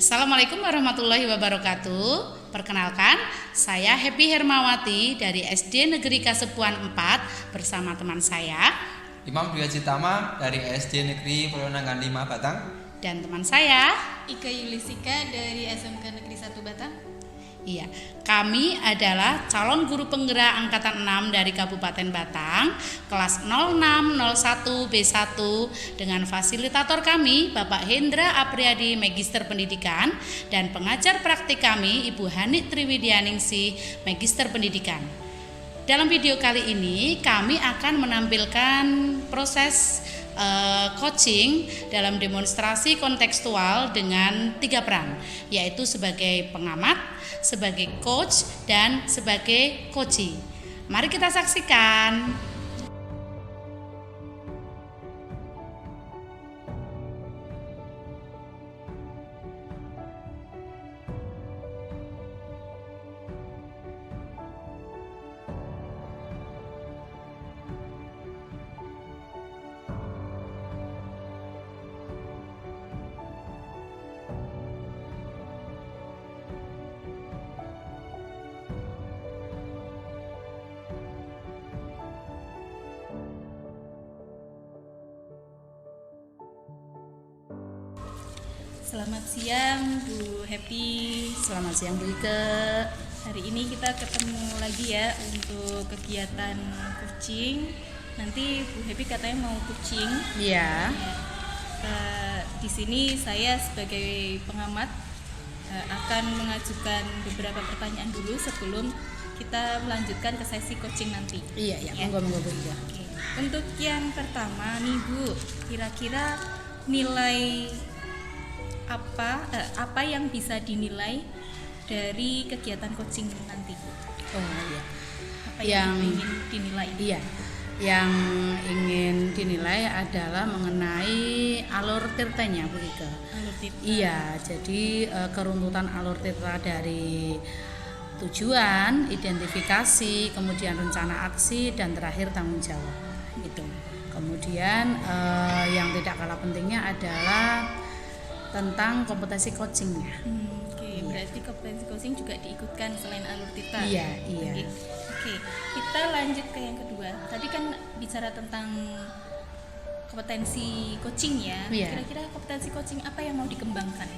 Assalamualaikum warahmatullahi wabarakatuh. Perkenalkan, saya Happy Hermawati dari SD Negeri Kasepuan 4 bersama teman saya Imam Dwi Citama dari SD Negeri Perwenangan 5 Batang. Dan teman saya Ika Yulisika dari SMK Negeri 1 Batang. Iya, kami adalah calon guru penggerak angkatan 6 dari Kabupaten Batang, kelas 0601 B1 dengan fasilitator kami Bapak Hendra Apriyadi Magister Pendidikan dan pengajar praktik kami Ibu Hanik Triwidianingsih Magister Pendidikan. Dalam video kali ini kami akan menampilkan proses coaching dalam demonstrasi kontekstual dengan 3 peran, yaitu sebagai pengamat, sebagai coach, dan sebagai coachee. Mari kita saksikan. Selamat siang Bu Happy. Selamat siang Bu Ike. Hari ini kita ketemu lagi ya untuk kegiatan coaching. Nanti Bu Happy katanya mau coaching. Iya. Di sini saya sebagai pengamat akan mengajukan beberapa pertanyaan dulu sebelum kita melanjutkan ke sesi coaching nanti. Iya, Ya. monggo Bu Ike. Oke. Untuk yang pertama nih Bu, kira-kira nilai apa yang bisa dinilai dari kegiatan coaching nanti? Oh iya. Apa yang ingin dinilai? Iya. Yang ingin dinilai adalah mengenai alur tirtanya Bu Ike. Alur tirta. Iya, jadi keruntutan alur tirta dari tujuan, identifikasi, kemudian rencana aksi, dan terakhir tanggung jawab. Itu. Kemudian yang tidak kalah pentingnya adalah tentang kompetensi coachingnya. Oke, berarti kompetensi coaching juga diikutkan selain alur tirta. Iya. Oke, kita lanjut ke yang kedua. Tadi kan bicara tentang kompetensi coaching ya. Iya. Kira-kira kompetensi coaching apa yang mau dikembangkan?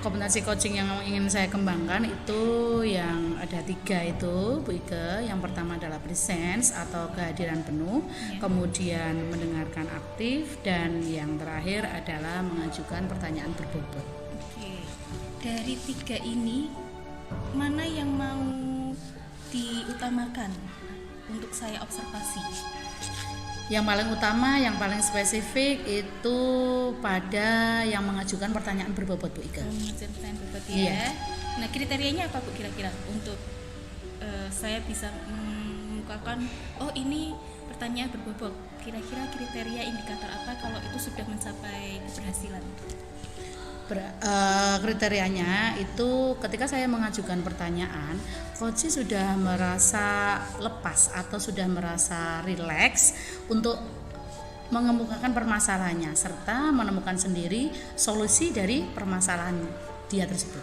Kompetensi coaching yang ingin saya kembangkan itu yang ada 3 itu Bu Ike. Yang pertama adalah presence atau kehadiran penuh, kemudian mendengarkan aktif, dan yang terakhir adalah mengajukan pertanyaan berbobot. Oke, dari 3 ini mana yang mau diutamakan untuk saya observasi? Yang paling utama, yang paling spesifik itu pada yang mengajukan pertanyaan berbobot Bu Ike. Mengajukan pertanyaan berbobot ya. Iya. Nah, kriterianya apa Bu kira-kira untuk saya bisa mengemukakan oh ini pertanyaan berbobot. Kira-kira kriteria indikator apa kalau itu sudah mencapai keberhasilan? Kriterianya itu ketika saya mengajukan pertanyaan, coach sudah merasa lepas atau sudah merasa rileks untuk mengemukakan permasalahannya serta menemukan sendiri solusi dari permasalahan dia tersebut.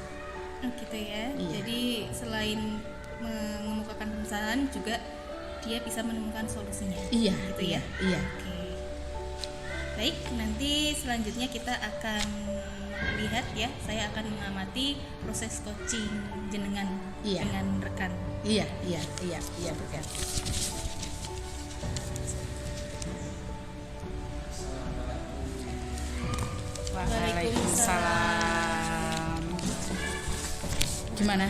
Oh, gitu ya. Iya. Jadi selain mengemukakan permasalahan juga dia bisa menemukan solusinya. Iya, gitu ya. Iya. Oke. Baik, nanti selanjutnya kita akan lihat ya, saya akan mengamati proses coaching jenengan dengan rekan. Iya, bukan. Waalaikumsalam. Gimana?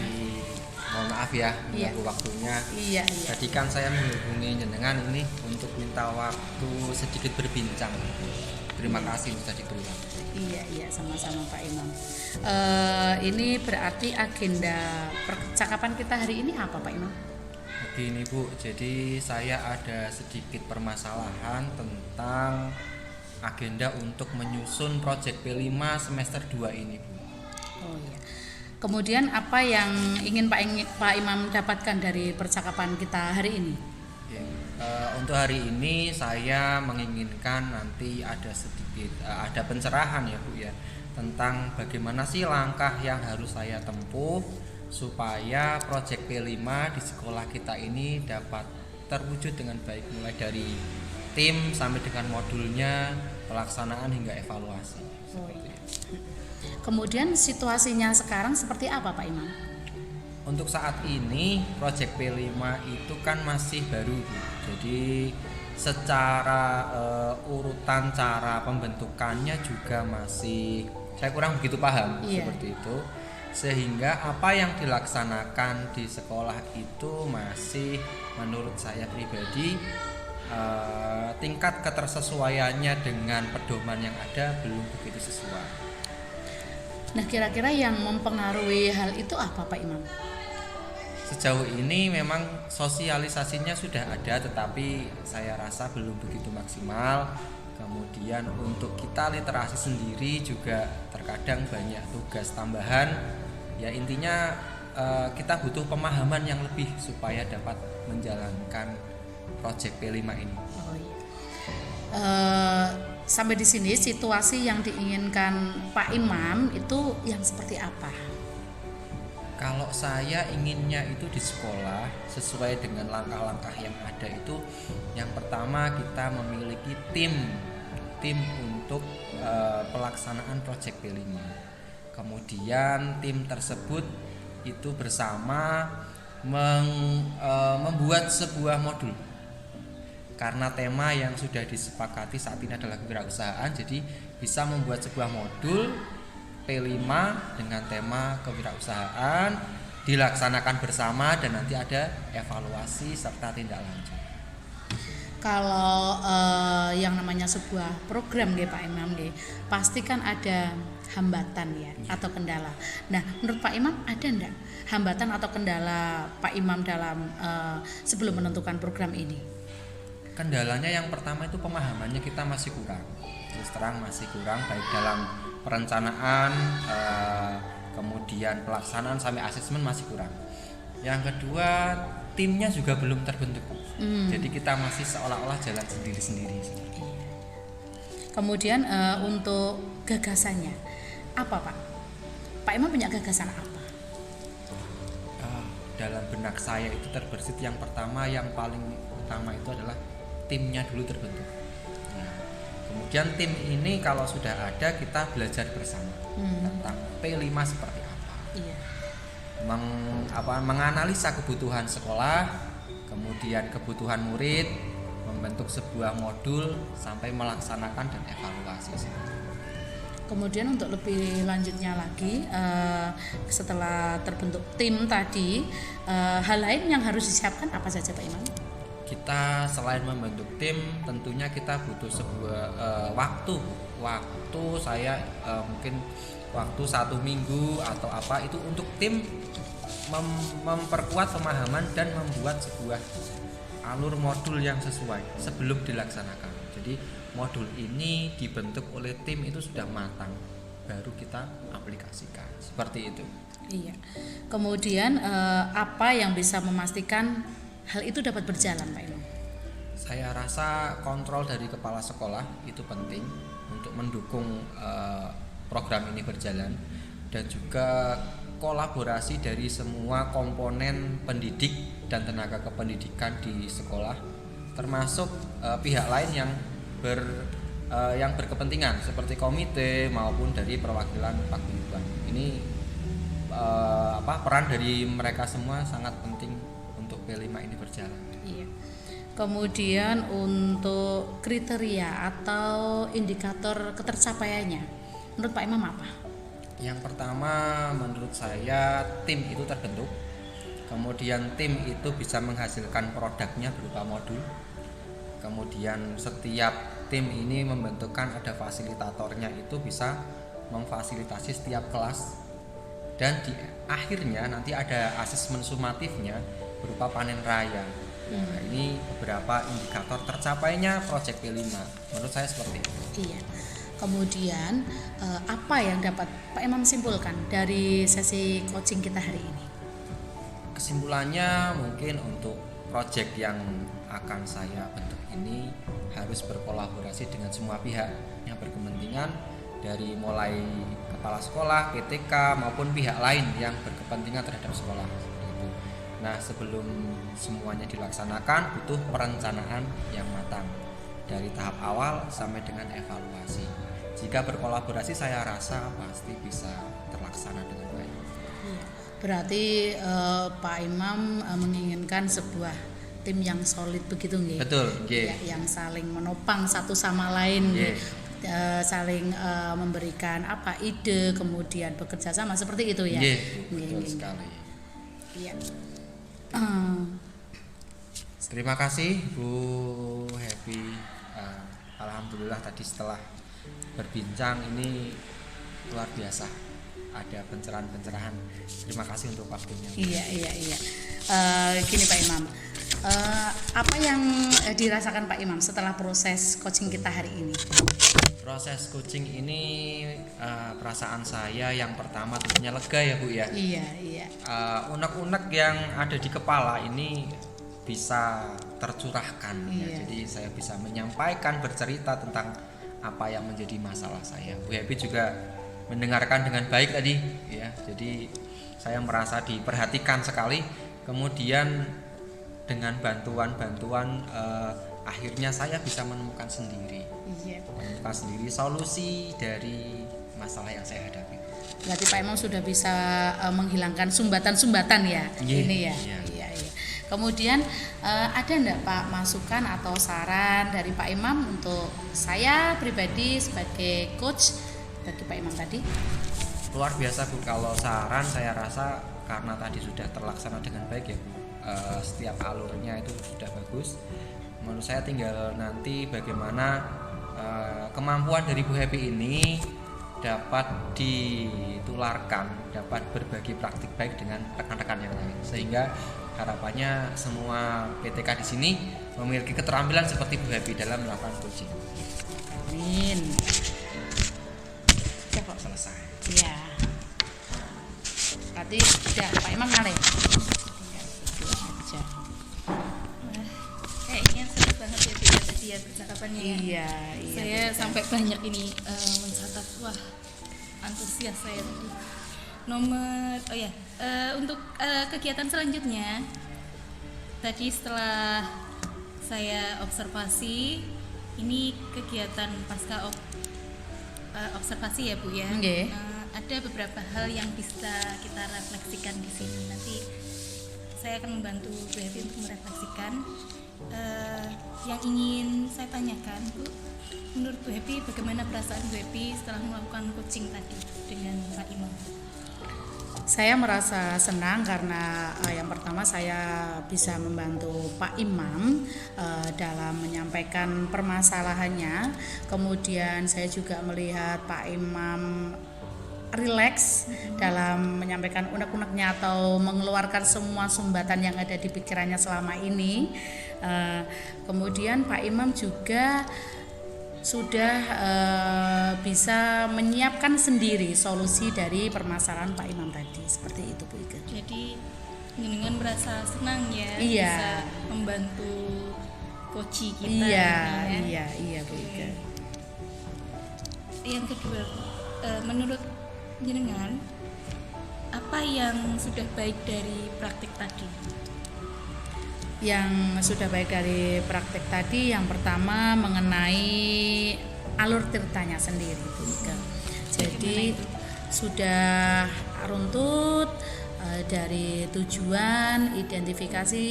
Mohon maaf ya, Iya. mengganggu waktunya. Iya. Tadi kan saya menghubungi jenengan ini untuk minta waktu sedikit berbincang. Terima kasih sudah diberi waktu. Iya, sama-sama Pak Imam. Ini berarti agenda percakapan kita hari ini apa Pak Imam? Begini Bu, jadi saya ada sedikit permasalahan tentang agenda untuk menyusun proyek P5 semester 2 ini Bu. Oh iya. Kemudian apa yang ingin Pak Imam dapatkan dari percakapan kita hari ini? Ya, untuk hari ini saya menginginkan nanti ada sedikit ada pencerahan ya Bu ya tentang bagaimana sih langkah yang harus saya tempuh supaya proyek P5 di sekolah kita ini dapat terwujud dengan baik, mulai dari tim sampai dengan modulnya, pelaksanaan hingga evaluasi. Seperti itu. Kemudian situasinya sekarang seperti apa Pak Imam? Untuk saat ini proyek P5 itu kan masih baru, Bu. Jadi secara urutan cara pembentukannya juga masih saya kurang begitu paham. Iya. Seperti itu. Sehingga apa yang dilaksanakan di sekolah itu masih menurut saya pribadi tingkat ketersesuaiannya dengan pedoman yang ada belum begitu sesuai. Nah, kira-kira yang mempengaruhi hal itu apa Pak Imam? Sejauh ini memang sosialisasinya sudah ada, tetapi saya rasa belum begitu maksimal. Kemudian untuk kita literasi sendiri juga terkadang banyak tugas tambahan. Ya intinya kita butuh pemahaman yang lebih supaya dapat menjalankan proyek P5 ini. Oh iya. Sampai di sini situasi yang diinginkan Pak Imam itu yang seperti apa? Kalau saya inginnya itu di sekolah sesuai dengan langkah-langkah yang ada itu, yang pertama kita memiliki tim untuk pelaksanaan proyek P5. Kemudian tim tersebut itu bersama membuat sebuah modul. Karena tema yang sudah disepakati saat ini adalah kewirausahaan, jadi bisa membuat sebuah modul P5 dengan tema kewirausahaan, dilaksanakan bersama dan nanti ada evaluasi serta tindak lanjut. Kalau yang namanya sebuah program nggih Pak Imam nggih, pasti kan ada hambatan ya atau kendala. Nah, menurut Pak Imam ada enggak hambatan atau kendala Pak Imam dalam sebelum menentukan program ini? Kendalanya yang pertama itu pemahamannya kita masih kurang. Terus terang masih kurang baik dalam perencanaan, kemudian pelaksanaan sampai asesmen masih kurang. Yang kedua, timnya juga belum terbentuk. Jadi kita masih seolah-olah jalan sendiri-sendiri. Kemudian untuk gagasannya apa Pak? Pak Imam punya gagasan apa? Dalam benak saya itu terbersit yang pertama, yang paling utama itu adalah timnya dulu terbentuk. Nah, kemudian tim ini kalau sudah ada kita belajar bersama tentang P5 seperti apa. Iya. Menganalisa kebutuhan sekolah, kemudian kebutuhan murid, membentuk sebuah modul sampai melaksanakan dan evaluasi. Kemudian untuk lebih lanjutnya lagi, setelah terbentuk tim tadi, hal lain yang harus disiapkan apa saja Pak Imam? Kita selain membentuk tim, tentunya kita butuh sebuah waktu saya mungkin waktu 1 minggu atau apa itu untuk tim memperkuat pemahaman dan membuat sebuah alur modul yang sesuai sebelum dilaksanakan. Jadi modul ini dibentuk oleh tim itu sudah matang, baru kita aplikasikan seperti itu. Iya. Kemudian apa yang bisa memastikan hal itu dapat berjalan Pak Imam? Saya rasa kontrol dari kepala sekolah itu penting untuk mendukung program ini berjalan, dan juga kolaborasi dari semua komponen pendidik dan tenaga kependidikan di sekolah, termasuk pihak lain yang berkepentingan seperti komite maupun dari perwakilan paguyuban. Ini peran dari mereka semua sangat penting untuk P5 ini berjalan. Iya. Kemudian untuk kriteria atau indikator ketercapaiannya, menurut Pak Imam apa? Yang pertama menurut saya tim itu terbentuk. Kemudian tim itu bisa menghasilkan produknya berupa modul. Kemudian setiap tim ini membentukkan ada fasilitatornya, itu bisa memfasilitasi setiap kelas. Dan di akhirnya nanti ada asesmen sumatifnya berupa panen raya. Nah, ini beberapa indikator tercapainya proyek P5. Menurut saya seperti itu. Iya. Kemudian apa yang dapat Pak Imam simpulkan dari sesi coaching kita hari ini? Kesimpulannya mungkin untuk proyek yang akan saya bentuk ini harus berkolaborasi dengan semua pihak yang berkepentingan, dari mulai kepala sekolah, PTK maupun pihak lain yang berkepentingan terhadap sekolah seperti itu. Nah, sebelum semuanya dilaksanakan butuh perencanaan yang matang dari tahap awal sampai dengan evaluasi. Jika berkolaborasi saya rasa pasti bisa terlaksana dengan baik. Berarti Pak Imam menginginkan sebuah tim yang solid begitu nggih? Betul, nggih. Ya, yang saling menopang satu sama lain, Nggih. saling memberikan ide, kemudian bekerja sama seperti itu ya. Nggih, Nggih, betul nggih. sekali. Iya. Terima kasih Bu Happy. Alhamdulillah tadi setelah berbincang ini luar biasa. Ada pencerahan-pencerahan. Terima kasih untuk waktunya. Iya. Gini Pak Imam, apa yang dirasakan Pak Imam setelah proses coaching kita hari ini? Proses coaching ini perasaan saya yang pertama tentunya lega ya Bu ya. Iya. Unek-unek yang ada di kepala ini bisa tercurahkan ya. Iya. Jadi saya bisa menyampaikan, bercerita tentang apa yang menjadi masalah saya. Bu Happy juga mendengarkan dengan baik tadi ya. Jadi saya merasa diperhatikan sekali. Kemudian dengan bantuan-bantuan akhirnya saya bisa menemukan sendiri solusi dari masalah yang saya hadapi. Berarti Pak Imam sudah bisa menghilangkan sumbatan-sumbatan ya. Iya, Ini ya. iya. Iya. Kemudian ada enggak Pak masukan atau saran dari Pak Imam untuk saya pribadi sebagai coach bagi Pak Imam tadi? Luar biasa Bu, kalau saran saya rasa karena tadi sudah terlaksana dengan baik ya Bu. Setiap alurnya itu sudah bagus. Menurut saya tinggal nanti bagaimana kemampuan dari Bu Happy ini dapat ditularkan, dapat berbagi praktik baik dengan rekan-rekan yang lain, sehingga harapannya semua PTK di sini memiliki keterampilan seperti Bu Happy dalam melakukan coaching. Amin. Ya kok selesai. Iya. Berarti sudah Pak Imam ngalir. Kayaknya seru banget ya Bu tadi ya percakapannya. Iya. Saya sampai banyak ini mencatat, wah antusias saya tadi. Untuk kegiatan selanjutnya tadi setelah saya observasi, ini kegiatan pasca observasi ya Bu ya. Nggih. Ada beberapa hal yang bisa kita refleksikan di sini. Nanti saya akan membantu Bu Happy untuk merefleksikan. Yang ingin saya tanyakan Bu, menurut Bu Happy bagaimana perasaan Bu Happy setelah melakukan coaching tadi dengan Pak Imam? Saya merasa senang karena yang pertama saya bisa membantu Pak Imam dalam menyampaikan permasalahannya. Kemudian saya juga melihat Pak Imam rileks dalam menyampaikan unek-uneknya atau mengeluarkan semua sumbatan yang ada di pikirannya selama ini. Kemudian Pak Imam juga sudah bisa menyiapkan sendiri solusi dari permasalahan Pak Imam tadi, seperti itu Bu Ika. Jadi dengan merasa senang ya, Iya. bisa membantu coach kita. ini ya. Iya Bu Ika. Yang kedua, menurut jenengan apa yang sudah baik dari praktik tadi? Yang sudah baik dari praktek tadi, yang pertama mengenai alur ceritanya sendiri Bu Ika. Jadi sudah runtut dari tujuan, identifikasi,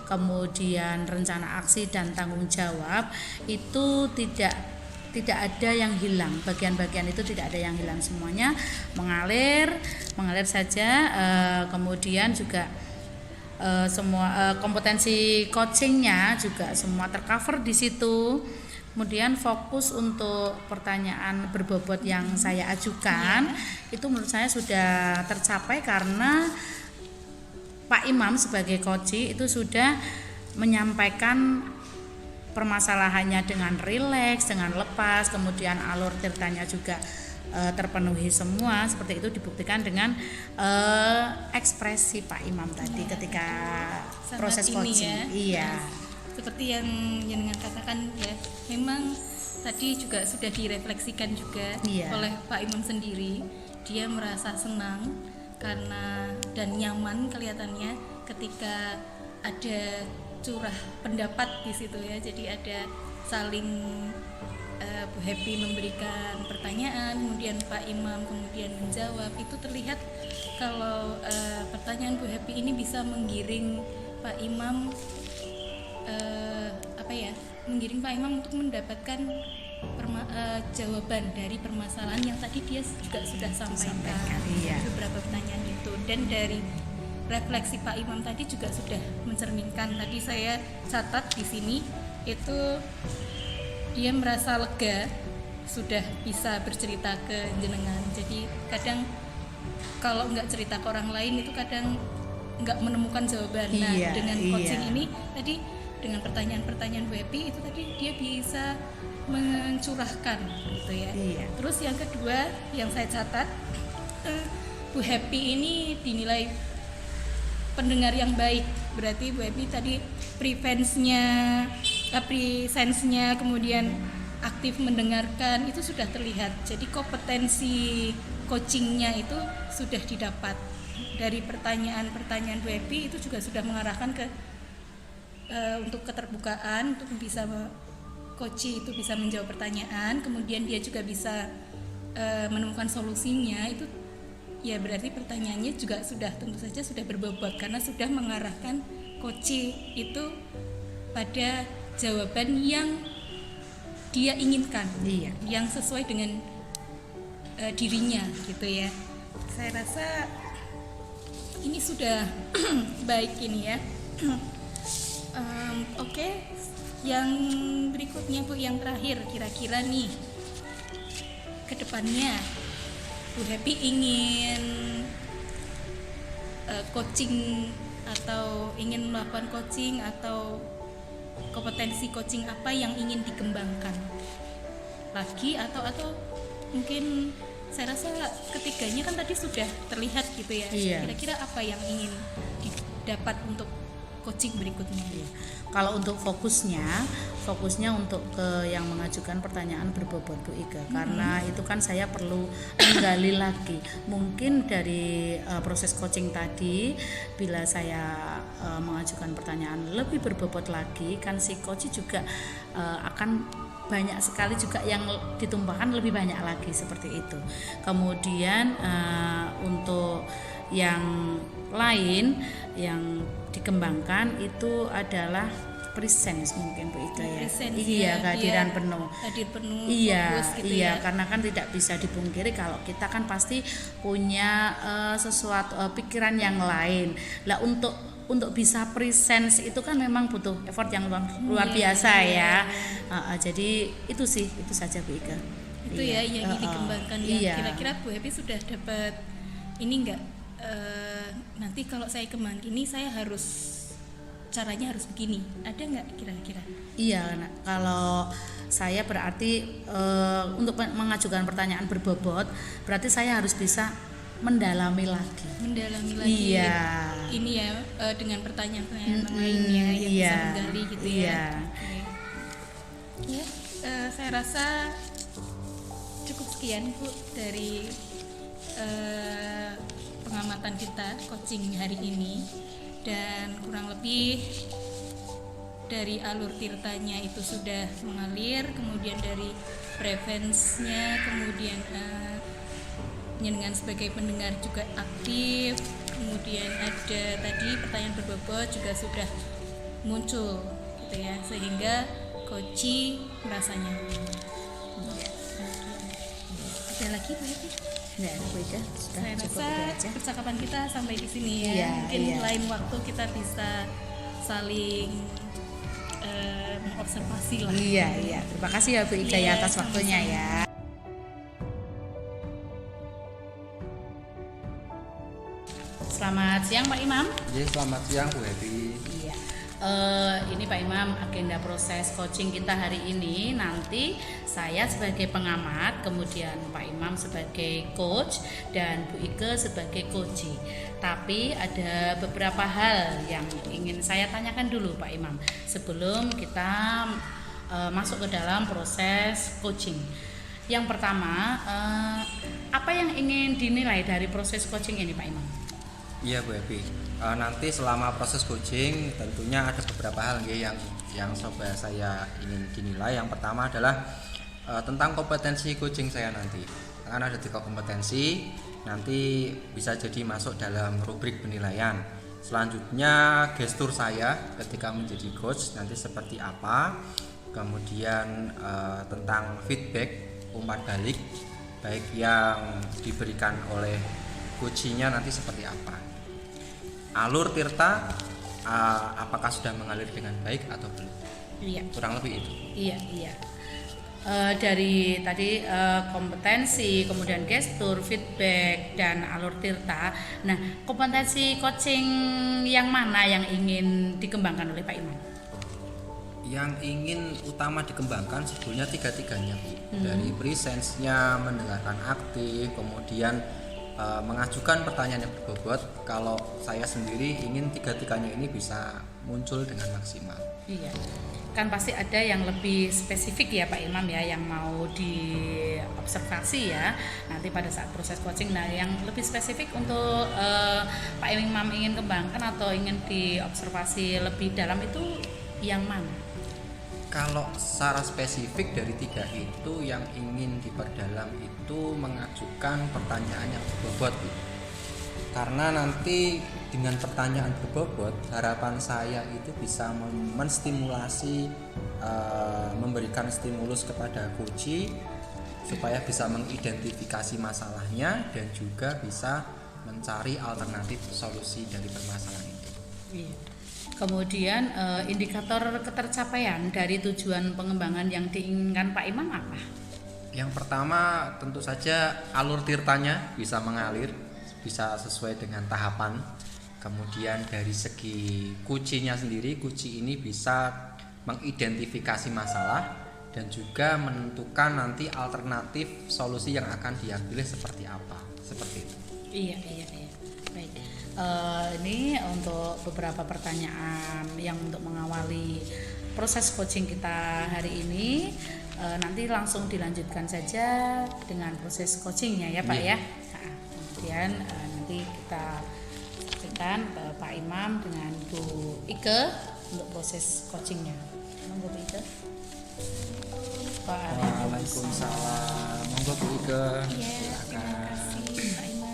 kemudian rencana aksi dan tanggung jawab, itu tidak ada yang hilang. Bagian-bagian itu tidak ada yang hilang, semuanya mengalir saja. Kemudian juga semua kompetensi coachingnya juga semua tercover di situ. Kemudian fokus untuk pertanyaan berbobot yang saya ajukan itu menurut saya sudah tercapai karena Pak Imam sebagai coach itu sudah menyampaikan permasalahannya dengan rileks, dengan lepas, kemudian alur ceritanya juga terpenuhi semua. Seperti itu dibuktikan dengan ekspresi Pak Imam tadi ketika Sangat proses ini coaching. ya. Iya. Seperti yang jenengan katakan ya, memang tadi juga sudah direfleksikan juga Iya. oleh Pak Imam sendiri. Dia merasa senang karena dan nyaman kelihatannya ketika ada curah pendapat di situ ya. Jadi ada saling Bu Happy memberikan pertanyaan, kemudian Pak Imam kemudian menjawab. Itu terlihat kalau pertanyaan Bu Happy ini bisa menggiring Pak Imam menggiring Pak Imam untuk mendapatkan jawaban dari permasalahan yang tadi dia juga sudah sampaikan. Iya. Beberapa pertanyaan itu, dan dari refleksi Pak Imam tadi juga sudah mencerminkan. Tadi saya catat di sini itu dia merasa lega sudah bisa bercerita ke jenengan. Jadi kadang kalau nggak cerita ke orang lain itu kadang nggak menemukan jawaban. Nah, Iya, dengan iya. coaching ini tadi dengan pertanyaan-pertanyaan Bu Happy itu tadi dia bisa mencurahkan gitu ya. Iya. Terus yang kedua yang saya catat, Bu Happy ini dinilai pendengar yang baik. Berarti Bu Happy tadi presence-nya, kemudian aktif mendengarkan itu sudah terlihat. Jadi kompetensi coachingnya itu sudah didapat. Dari pertanyaan-pertanyaan Bu Happy itu juga sudah mengarahkan ke untuk keterbukaan, untuk bisa coach itu bisa menjawab pertanyaan, kemudian dia juga bisa menemukan solusinya. Itu ya berarti pertanyaannya juga sudah tentu saja sudah berbobot karena sudah mengarahkan coach itu pada jawaban yang dia inginkan, Iya. yang sesuai dengan dirinya gitu ya. Saya rasa ini sudah baik ini ya. Oke. Yang berikutnya Bu, yang terakhir, kira-kira nih ke depannya Bu Happy ingin coaching atau ingin melakukan coaching atau kompetensi coaching apa yang ingin dikembangkan lagi, atau mungkin saya rasa ketiganya kan tadi sudah terlihat gitu ya. Iya. Kira-kira apa yang ingin didapat untuk coaching berikutnya? Kalau untuk fokusnya untuk ke yang mengajukan pertanyaan berbobot Bu Ika, karena itu kan saya perlu menggali lagi. Mungkin dari proses coaching tadi, bila saya mengajukan pertanyaan lebih berbobot lagi, kan si coach juga akan banyak sekali juga yang ditumpahkan lebih banyak lagi seperti itu. Kemudian untuk yang lain yang dikembangkan itu adalah presence mungkin Bu Ika ya. Presence, Iya, kehadiran iya. penuh. Hadir penuh, Iya, fokus gitu iya, ya. karena kan tidak bisa dipungkiri kalau kita kan pasti punya sesuatu pikiran yang lain. Lah untuk bisa presence itu kan memang butuh effort yang luar biasa ya. Jadi itu saja Bu Ika. Itu ya yang dikembangkan ya. Iya. Kira-kira Bu Happy sudah dapat ini enggak? Nanti kalau saya kembang ini saya caranya harus begini. Ada nggak kira-kira? Iya, kalau saya berarti untuk mengajukan pertanyaan berbobot, berarti saya harus bisa mendalami lagi. Iya. Ini ya dengan pertanyaan-pertanyaan lainnya yang iya, bisa menggali gitu iya. ya. Oke. Ya, saya rasa cukup sekian Bu dari pengamatan kita coaching hari ini, dan kurang lebih dari alur tirtanya itu sudah mengalir, kemudian dari preferensinya, kemudian dengan sebagai pendengar juga aktif, kemudian ada tadi pertanyaan berbobot juga sudah muncul gitu ya, sehingga coach merasa nyaman. Ada lagi Bu Happy? Ya, Bu Ika, sudah Saya cukup rasa itu aja. percakapan kita sampai di sini ya. Iya, Mungkin iya. lain waktu kita bisa saling mengobservasi lah. Iya. Terima kasih ya Bu Ika ya Iya, atas waktunya sama-sama. ya. Selamat siang Pak Imam. Jadi selamat siang Bu Happy. Iya. Ini Pak Imam, agenda proses coaching kita hari ini, nanti saya sebagai pengamat, kemudian Pak Imam sebagai coach, dan Bu Ike sebagai coachee. Tapi ada beberapa hal yang ingin saya tanyakan dulu Pak Imam sebelum kita masuk ke dalam proses coaching. Yang pertama, apa yang ingin dinilai dari proses coaching ini Pak Imam? Iya Bu Evi, nanti selama proses coaching tentunya ada beberapa hal yang coba saya ingin dinilai. Yang pertama adalah tentang kompetensi coaching saya nanti. Karena ada 3 kompetensi, nanti bisa jadi masuk dalam rubrik penilaian. Selanjutnya gestur saya ketika menjadi coach nanti seperti apa. Kemudian tentang feedback umpan balik baik yang diberikan oleh coachingnya nanti seperti apa. Alur Tirta apakah sudah mengalir dengan baik atau belum? Iya. Kurang lebih itu. Iya. Dari tadi kompetensi, kemudian gestur, feedback, dan alur Tirta. Nah, kompetensi coaching yang mana yang ingin dikembangkan oleh Pak Imam? Yang ingin utama dikembangkan sebetulnya tiga-tiganya Bu. Dari presence-nya, mendengarkan aktif, kemudian mengajukan pertanyaan yang berbobot. Kalau saya sendiri ingin tiga-tiganya ini bisa muncul dengan maksimal. Iya, kan pasti ada yang lebih spesifik ya Pak Imam ya, yang mau diobservasi ya nanti pada saat proses coaching. Nah, yang lebih spesifik untuk Pak Imam ingin kembangkan atau ingin diobservasi lebih dalam itu yang mana? Kalau secara spesifik dari 3 itu yang ingin diperdalam itu mengajukan pertanyaan yang berbobot Bu. Karena nanti dengan pertanyaan berbobot harapan saya itu bisa menstimulasi, memberikan stimulus kepada coach supaya bisa mengidentifikasi masalahnya dan juga bisa mencari alternatif solusi dari permasalahan itu. Iya. Kemudian indikator ketercapaian dari tujuan pengembangan yang diinginkan Pak Imam apa? Yang pertama tentu saja alur tirtanya bisa mengalir, bisa sesuai dengan tahapan. Kemudian dari segi kucinya sendiri, kuci ini bisa mengidentifikasi masalah dan juga menentukan nanti alternatif solusi yang akan dia pilih seperti apa, seperti itu. Iya. Baik. Ini untuk beberapa pertanyaan yang untuk mengawali proses coaching kita hari ini. Nanti langsung dilanjutkan saja dengan proses coachingnya ya Pak ya. Nah, kemudian nanti kita sampaikan ke Pak Imam dengan Bu Ike untuk proses coachingnya. Monggo Bu Ike. Waalaikumsalam. Monggo Bu Ike. Iya, terima kasih Pak Imam.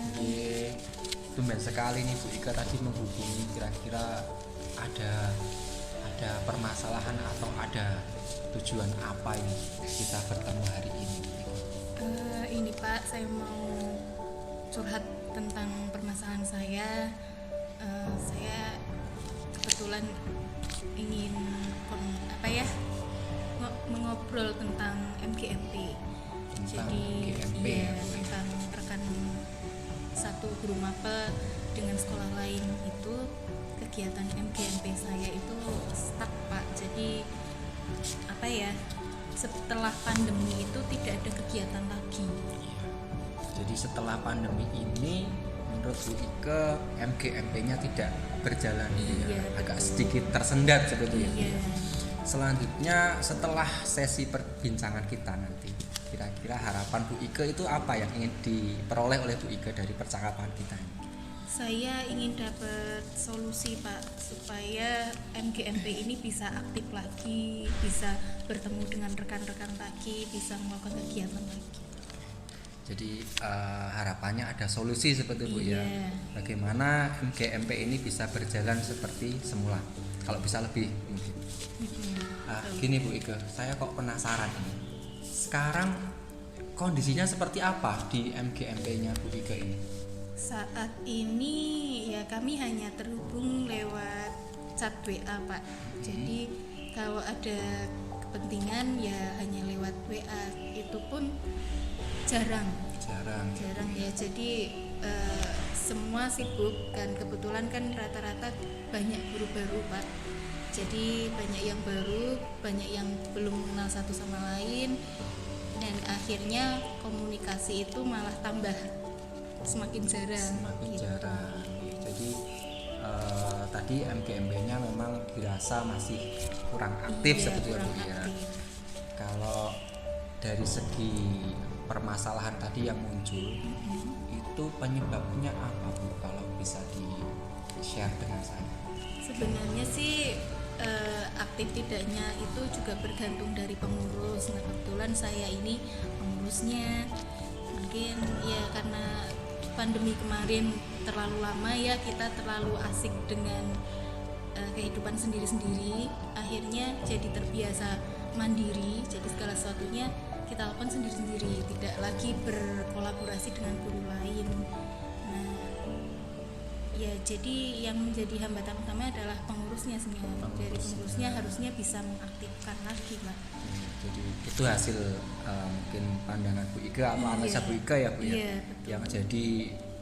Tumben sekali nih Bu Ika tadi menghubungi, kira-kira ada permasalahan atau ada tujuan apa ini kita bertemu hari ini? Ini Pak, saya mau curhat tentang permasalahan saya. Saya kebetulan ingin mengobrol tentang MGMP. Jadi MGMP, iya, tentang rekan satu guru mapel dengan sekolah lain itu kegiatan MGMP saya itu stuck Pak. Jadi setelah pandemi itu tidak ada kegiatan lagi. Jadi setelah pandemi ini menurut Bu Ike MGMP-nya tidak berjalan, Iya, agak betul. sedikit tersendat seperti itu. Iya. Selanjutnya setelah sesi perbincangan kita nanti, kira-kira harapan Bu Ike itu apa yang ingin diperoleh oleh Bu Ike dari percakapan kita ini? Saya ingin dapat solusi Pak supaya MGMP ini bisa aktif lagi, bisa bertemu dengan rekan-rekan lagi, bisa melakukan kegiatan lagi. Jadi harapannya ada solusi seperti Bu ya. Iya. Bagaimana MGMP ini bisa berjalan seperti semula? Kalau bisa lebih mungkin. Gini Bu Ike, saya kok penasaran ini. Sekarang kondisinya seperti apa di MGMP-nya Bu Ike ini? Saat ini ya kami hanya terhubung lewat chat WA Pak. Jadi kalau ada kepentingan ya hanya lewat WA, itu pun jarang ya. Jadi semua sibuk kan, kebetulan kan rata-rata banyak guru baru Pak. Jadi banyak yang baru, banyak yang belum mengenal satu sama lain, dan akhirnya komunikasi itu malah tambah semakin jarang. Jarang. Jadi tadi MGMP-nya memang dirasa masih kurang aktif Iya, seperti itu kurang ya. aktif. Kalau dari segi permasalahan tadi yang muncul, itu penyebabnya apa Bu? Kalau bisa di-share dengan saya. Sebenarnya sih aktif tidaknya itu juga bergantung dari pengurus. Nah, kebetulan saya ini pengurusnya. Mungkin ya karena pandemi kemarin terlalu lama ya, kita terlalu asik dengan kehidupan sendiri-sendiri, akhirnya jadi terbiasa mandiri, jadi segala sesuatunya kita lakukan sendiri-sendiri, tidak lagi berkolaborasi dengan guru lain. Nah, ya jadi yang menjadi hambatan utama adalah pengurusnya sebenarnya. Dari pengurusnya harusnya bisa mengaktifkan lagi, Pak. Jadi itu hasil mungkin pandangan Bu Ika atau analisa Bu Ika ya Bu ya, Iya, betul. yang jadi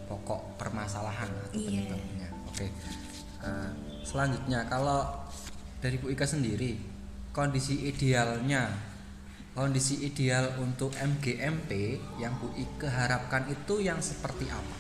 pokok permasalahan atau Iya. penyebabnya. Oke. Selanjutnya kalau dari Bu Ika sendiri, kondisi ideal untuk MGMP yang Bu Ika harapkan itu yang seperti apa?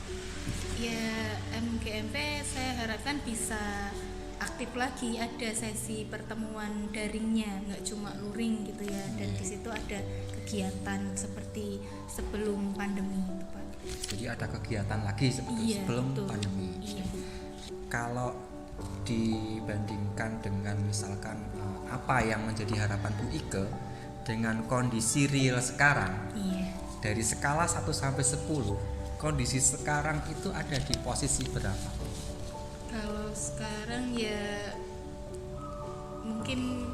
Ya, MGMP saya harapkan bisa aktif lagi, ada sesi pertemuan daringnya, nggak cuma luring gitu ya, dan di situ ada kegiatan seperti sebelum pandemi itu, Pak. Jadi ada kegiatan lagi seperti sebelum betul. pandemi. Iya. Kalau dibandingkan dengan misalkan apa yang menjadi harapan Bu Ike dengan kondisi real sekarang, Iya. dari skala 1 sampai 10, kondisi sekarang itu ada di posisi berapa? Kalau sekarang ya mungkin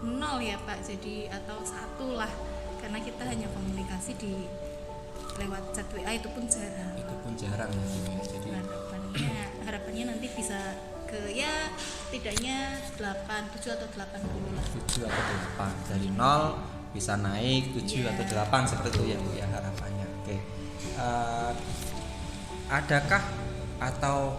0 ya, Pak, jadi atau 1 lah, karena kita hanya komunikasi di lewat chat WA, itu pun jarang. Itu pun jarang ya Bu ya. Jadi harapannya nanti bisa ke ya setidaknya 7 atau 80 lah. 7 atau 8, dari 0 bisa naik 7 Iya. atau 8 seperti itu ya Bu ya harapannya. Oke. Adakah atau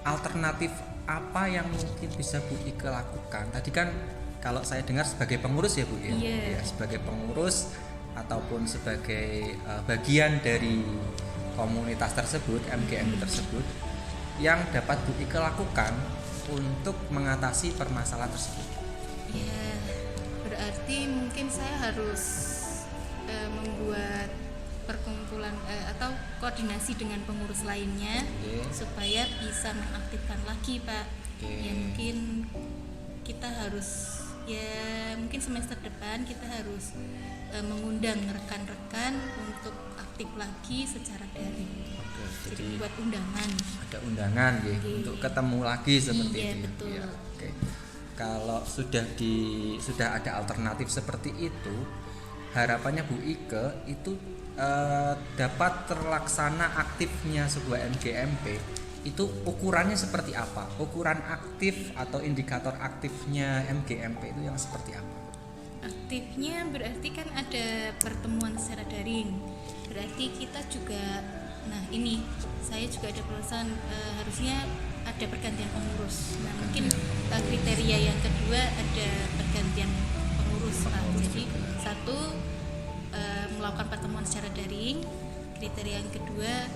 alternatif apa yang mungkin bisa Bu Ike lakukan? Tadi kan kalau saya dengar sebagai pengurus ya Bu ya. Iya. Ya, sebagai pengurus ataupun sebagai bagian dari komunitas tersebut, MGMP tersebut, yang dapat Bu Ike lakukan untuk mengatasi permasalahan tersebut. Ya, berarti mungkin saya harus membuat perkumpulan atau koordinasi dengan pengurus lainnya, Oke. supaya bisa mengaktifkan lagi, Pak. Oke. Ya mungkin kita harus, ya mungkin semester depan kita harus mengundang rekan-rekan untuk aktif lagi secara daring. Oke, Jadi jadi buat undangan. ada undangan ya Oke. untuk ketemu lagi seperti Iya, itu. betul. Ya, oke. Kalau sudah ada alternatif seperti itu, harapannya Bu Ike itu dapat terlaksana aktifnya sebuah MGMP itu ukurannya seperti apa? Ukuran aktif atau indikator aktifnya MGMP itu yang seperti apa? Aktifnya berarti kan ada pertemuan secara daring. Berarti kita juga, nah ini saya juga ada perusahaan, harusnya ada pergantian pengurus. Nah mungkin kriteria yang kedua ada pergantian pengurus, Pak. Jadi satu, melakukan pertemuan secara daring. Kriteria yang kedua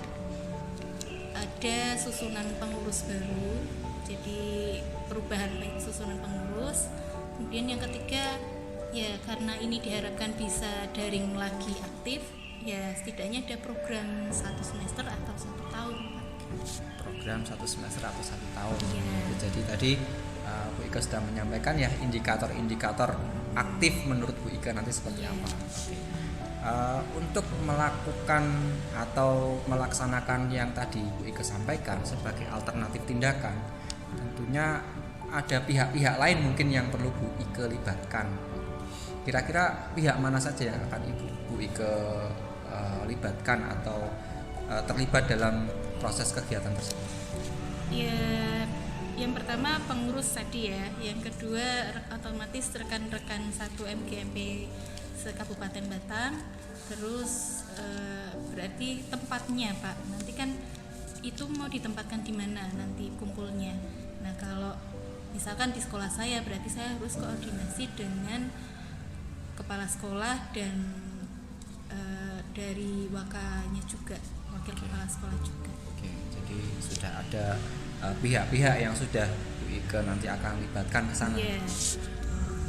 ada susunan pengurus baru, jadi perubahan susunan pengurus. Kemudian yang ketiga, ya karena ini diharapkan bisa daring lagi aktif, ya setidaknya ada program 1 semester atau 1 tahun, Pak. Program 1 semester atau 1 tahun. Iya. Jadi tadi Bu Ike sudah menyampaikan ya indikator-indikator aktif menurut Bu Ike nanti seperti apa. Oke. Untuk melakukan atau melaksanakan yang tadi Bu Ike sampaikan sebagai alternatif tindakan, tentunya ada pihak-pihak lain mungkin yang perlu Bu Ike libatkan. Kira-kira pihak mana saja yang akan Bu Ike libatkan atau terlibat dalam proses kegiatan tersebut? Ya, yang pertama pengurus tadi ya, yang kedua otomatis rekan-rekan 1 MGMP se-Kabupaten Batang, terus berarti tempatnya, Pak. Nanti kan itu mau ditempatkan di mana nanti kumpulnya. Nah, kalau misalkan di sekolah saya, berarti saya harus koordinasi dengan kepala sekolah dan dari wakanya juga, wakil kepala sekolah juga. Oke, jadi sudah ada pihak-pihak yang sudah Bu Ike nanti akan libatkan ke sana. Iya.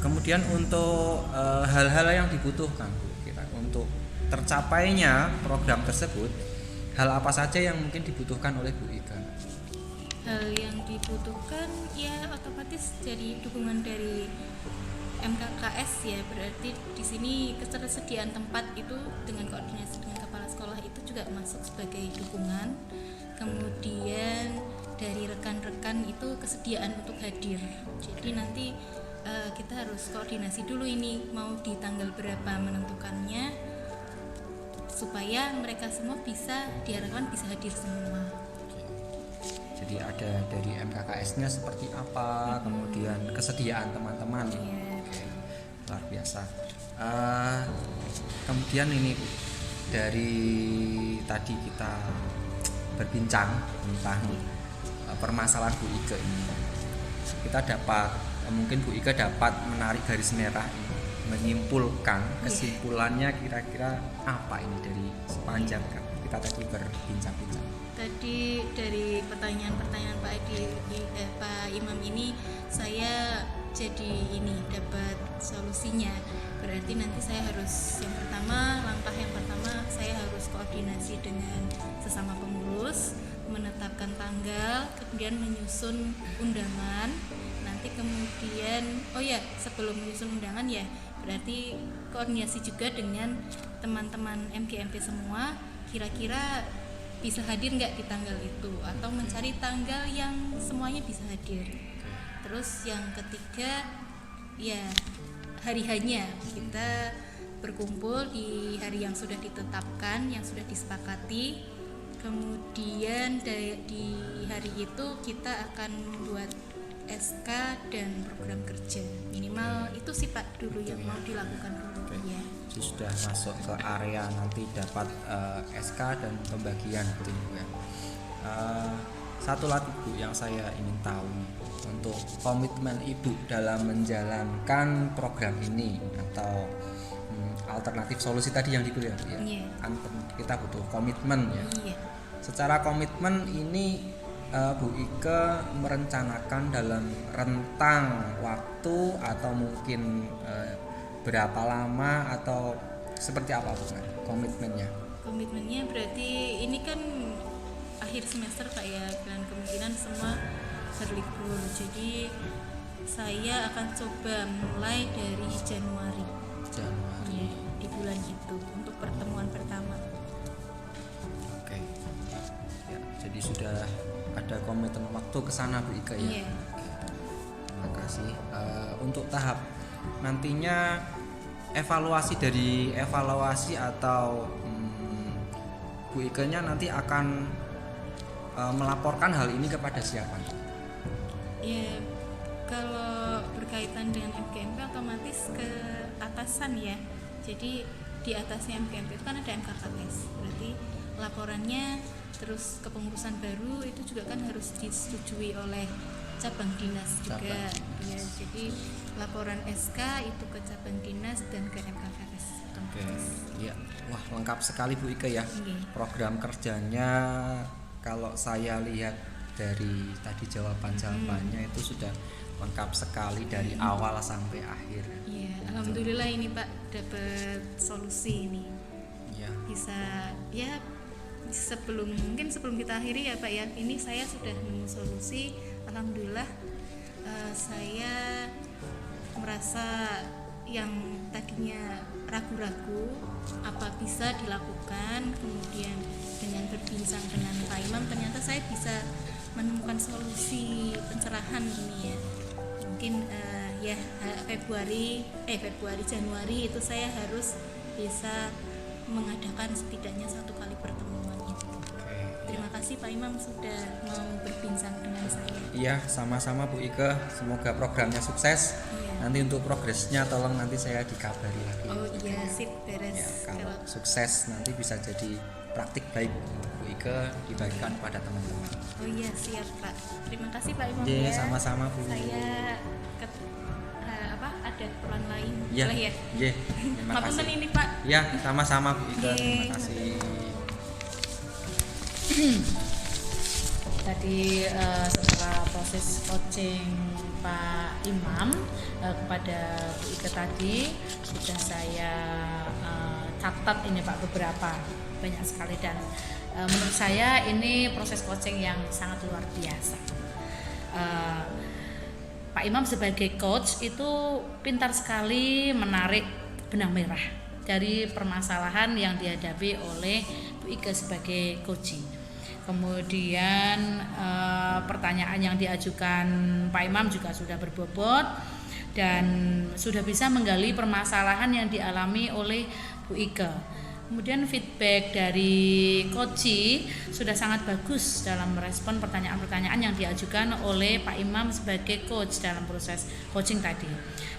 Kemudian untuk hal-hal yang dibutuhkan Bu, kira untuk tercapainya program tersebut, hal apa saja yang mungkin dibutuhkan oleh Bu Ika? Hal yang dibutuhkan ya otomatis dari dukungan dari MKKS ya, berarti di sini ketersediaan tempat itu dengan koordinasi dengan kepala sekolah itu juga masuk sebagai dukungan. Kemudian dari rekan-rekan itu kesediaan untuk hadir. Jadi nanti kita harus koordinasi dulu ini mau di tanggal berapa menentukannya supaya mereka semua bisa diharapkan bisa hadir semua. Jadi ada dari MKKS-nya seperti apa, kemudian kesediaan teman-teman. Iya. Oke, luar biasa. Kemudian ini Bu, dari tadi kita berbincang tentang permasalahan Bu Ika ini, kita dapat mungkin Bu Ika dapat menarik garis merah ini, menyimpulkan kesimpulannya kira-kira apa ini dari sepanjang kita tadi berbincang-bincang. Tadi dari pertanyaan-pertanyaan Pak Imam ini saya jadi ini dapat solusinya. Berarti nanti saya harus langkah yang pertama saya harus koordinasi dengan sesama pengurus, menetapkan tanggal, kemudian menyusun undangan. Nanti kemudian sebelum menyusun undangan ya berarti koordinasi juga dengan teman-teman MGMP semua, kira-kira bisa hadir nggak di tanggal itu atau mencari tanggal yang semuanya bisa hadir. Terus yang ketiga ya hari hanya kita berkumpul di hari yang sudah ditetapkan, yang sudah disepakati. Kemudian di hari itu kita akan membuat SK dan program kerja. Minimal itu sih Pak dulu yang mau dilakukan dulu. Ya. Jadi sudah masuk ke area nanti dapat SK dan pembagian gitu ya. Satu lagi Bu yang saya ingin tahu untuk komitmen Ibu dalam menjalankan program ini atau alternatif solusi tadi yang dipilih ya. Yeah. Kita butuh komitmen ya. Yeah. Secara komitmen ini Bu Ika merencanakan dalam rentang waktu atau mungkin berapa lama atau seperti apa Bu komitmennya? Komitmennya berarti ini kan akhir semester Pak ya, dan kemungkinan semua berlibur. Jadi saya akan coba mulai dari Januari. Di bulan itu untuk pertemuan pertama. Oke. Ya, jadi sudah ada komitmen waktu ke sana Bu Ika ya. Iya. Terima kasih. Untuk tahap nantinya evaluasi atau Bu Ika-nya nanti akan melaporkan hal ini kepada siapa? Ya, kalau berkaitan dengan MGMP otomatis ke atasan ya. Jadi di atasnya MGMP itu kan ada MKKS. Berarti laporannya terus kepengurusan baru itu juga kan harus disetujui oleh cabang dinas juga. Ya, jadi laporan SK itu ke cabang dinas dan ke MKKS. Oke, ya, wah lengkap sekali Bu Ika ya. Program kerjanya kalau saya lihat dari tadi jawabannya itu sudah lengkap sekali dari awal sampai akhir. Iya, alhamdulillah ini Pak dapat solusi ini. Ya. Bisa ya sebelum kita akhiri ya Pak ya, ini saya sudah nemu solusi. Alhamdulillah saya merasa yang tadinya ragu-ragu apa bisa dilakukan, kemudian dengan berbincang dengan Pak Imam ternyata saya bisa menemukan solusi pencerahan ini ya. Mungkin Januari itu saya harus bisa mengadakan setidaknya 1 kali pertemuan itu. Terima kasih Pak Imam sudah mau berbincang dengan saya. Iya, sama-sama Bu Ika. Semoga programnya sukses. Iya. Nanti untuk progresnya tolong nanti saya dikabari lagi. Oh iya, sip, beres. Ya, kalau sukses nanti bisa jadi praktik baik Bu Ika dibagikan pada teman-teman. Oh iya, siap Pak. Terima kasih Pak Imam Iya, ya. sama-sama Bu. Saya ada peran lain. Iya. Boleh ya? Iya. Terima kasih. Mapunten ini Pak. Ya, sama-sama Bu Ika. Oke. Terima kasih. Tadi setelah proses coaching Pak Imam kepada Bu Ike tadi sudah saya catat ini Pak beberapa banyak sekali, dan menurut saya ini proses coaching yang sangat luar biasa. Pak Imam sebagai coach itu pintar sekali menarik benang merah dari permasalahan yang dihadapi oleh Bu Ike sebagai coaching. Kemudian pertanyaan yang diajukan Pak Imam juga sudah berbobot dan sudah bisa menggali permasalahan yang dialami oleh Bu Ike. Kemudian feedback dari coach sudah sangat bagus dalam merespon pertanyaan-pertanyaan yang diajukan oleh Pak Imam sebagai coach dalam proses coaching tadi.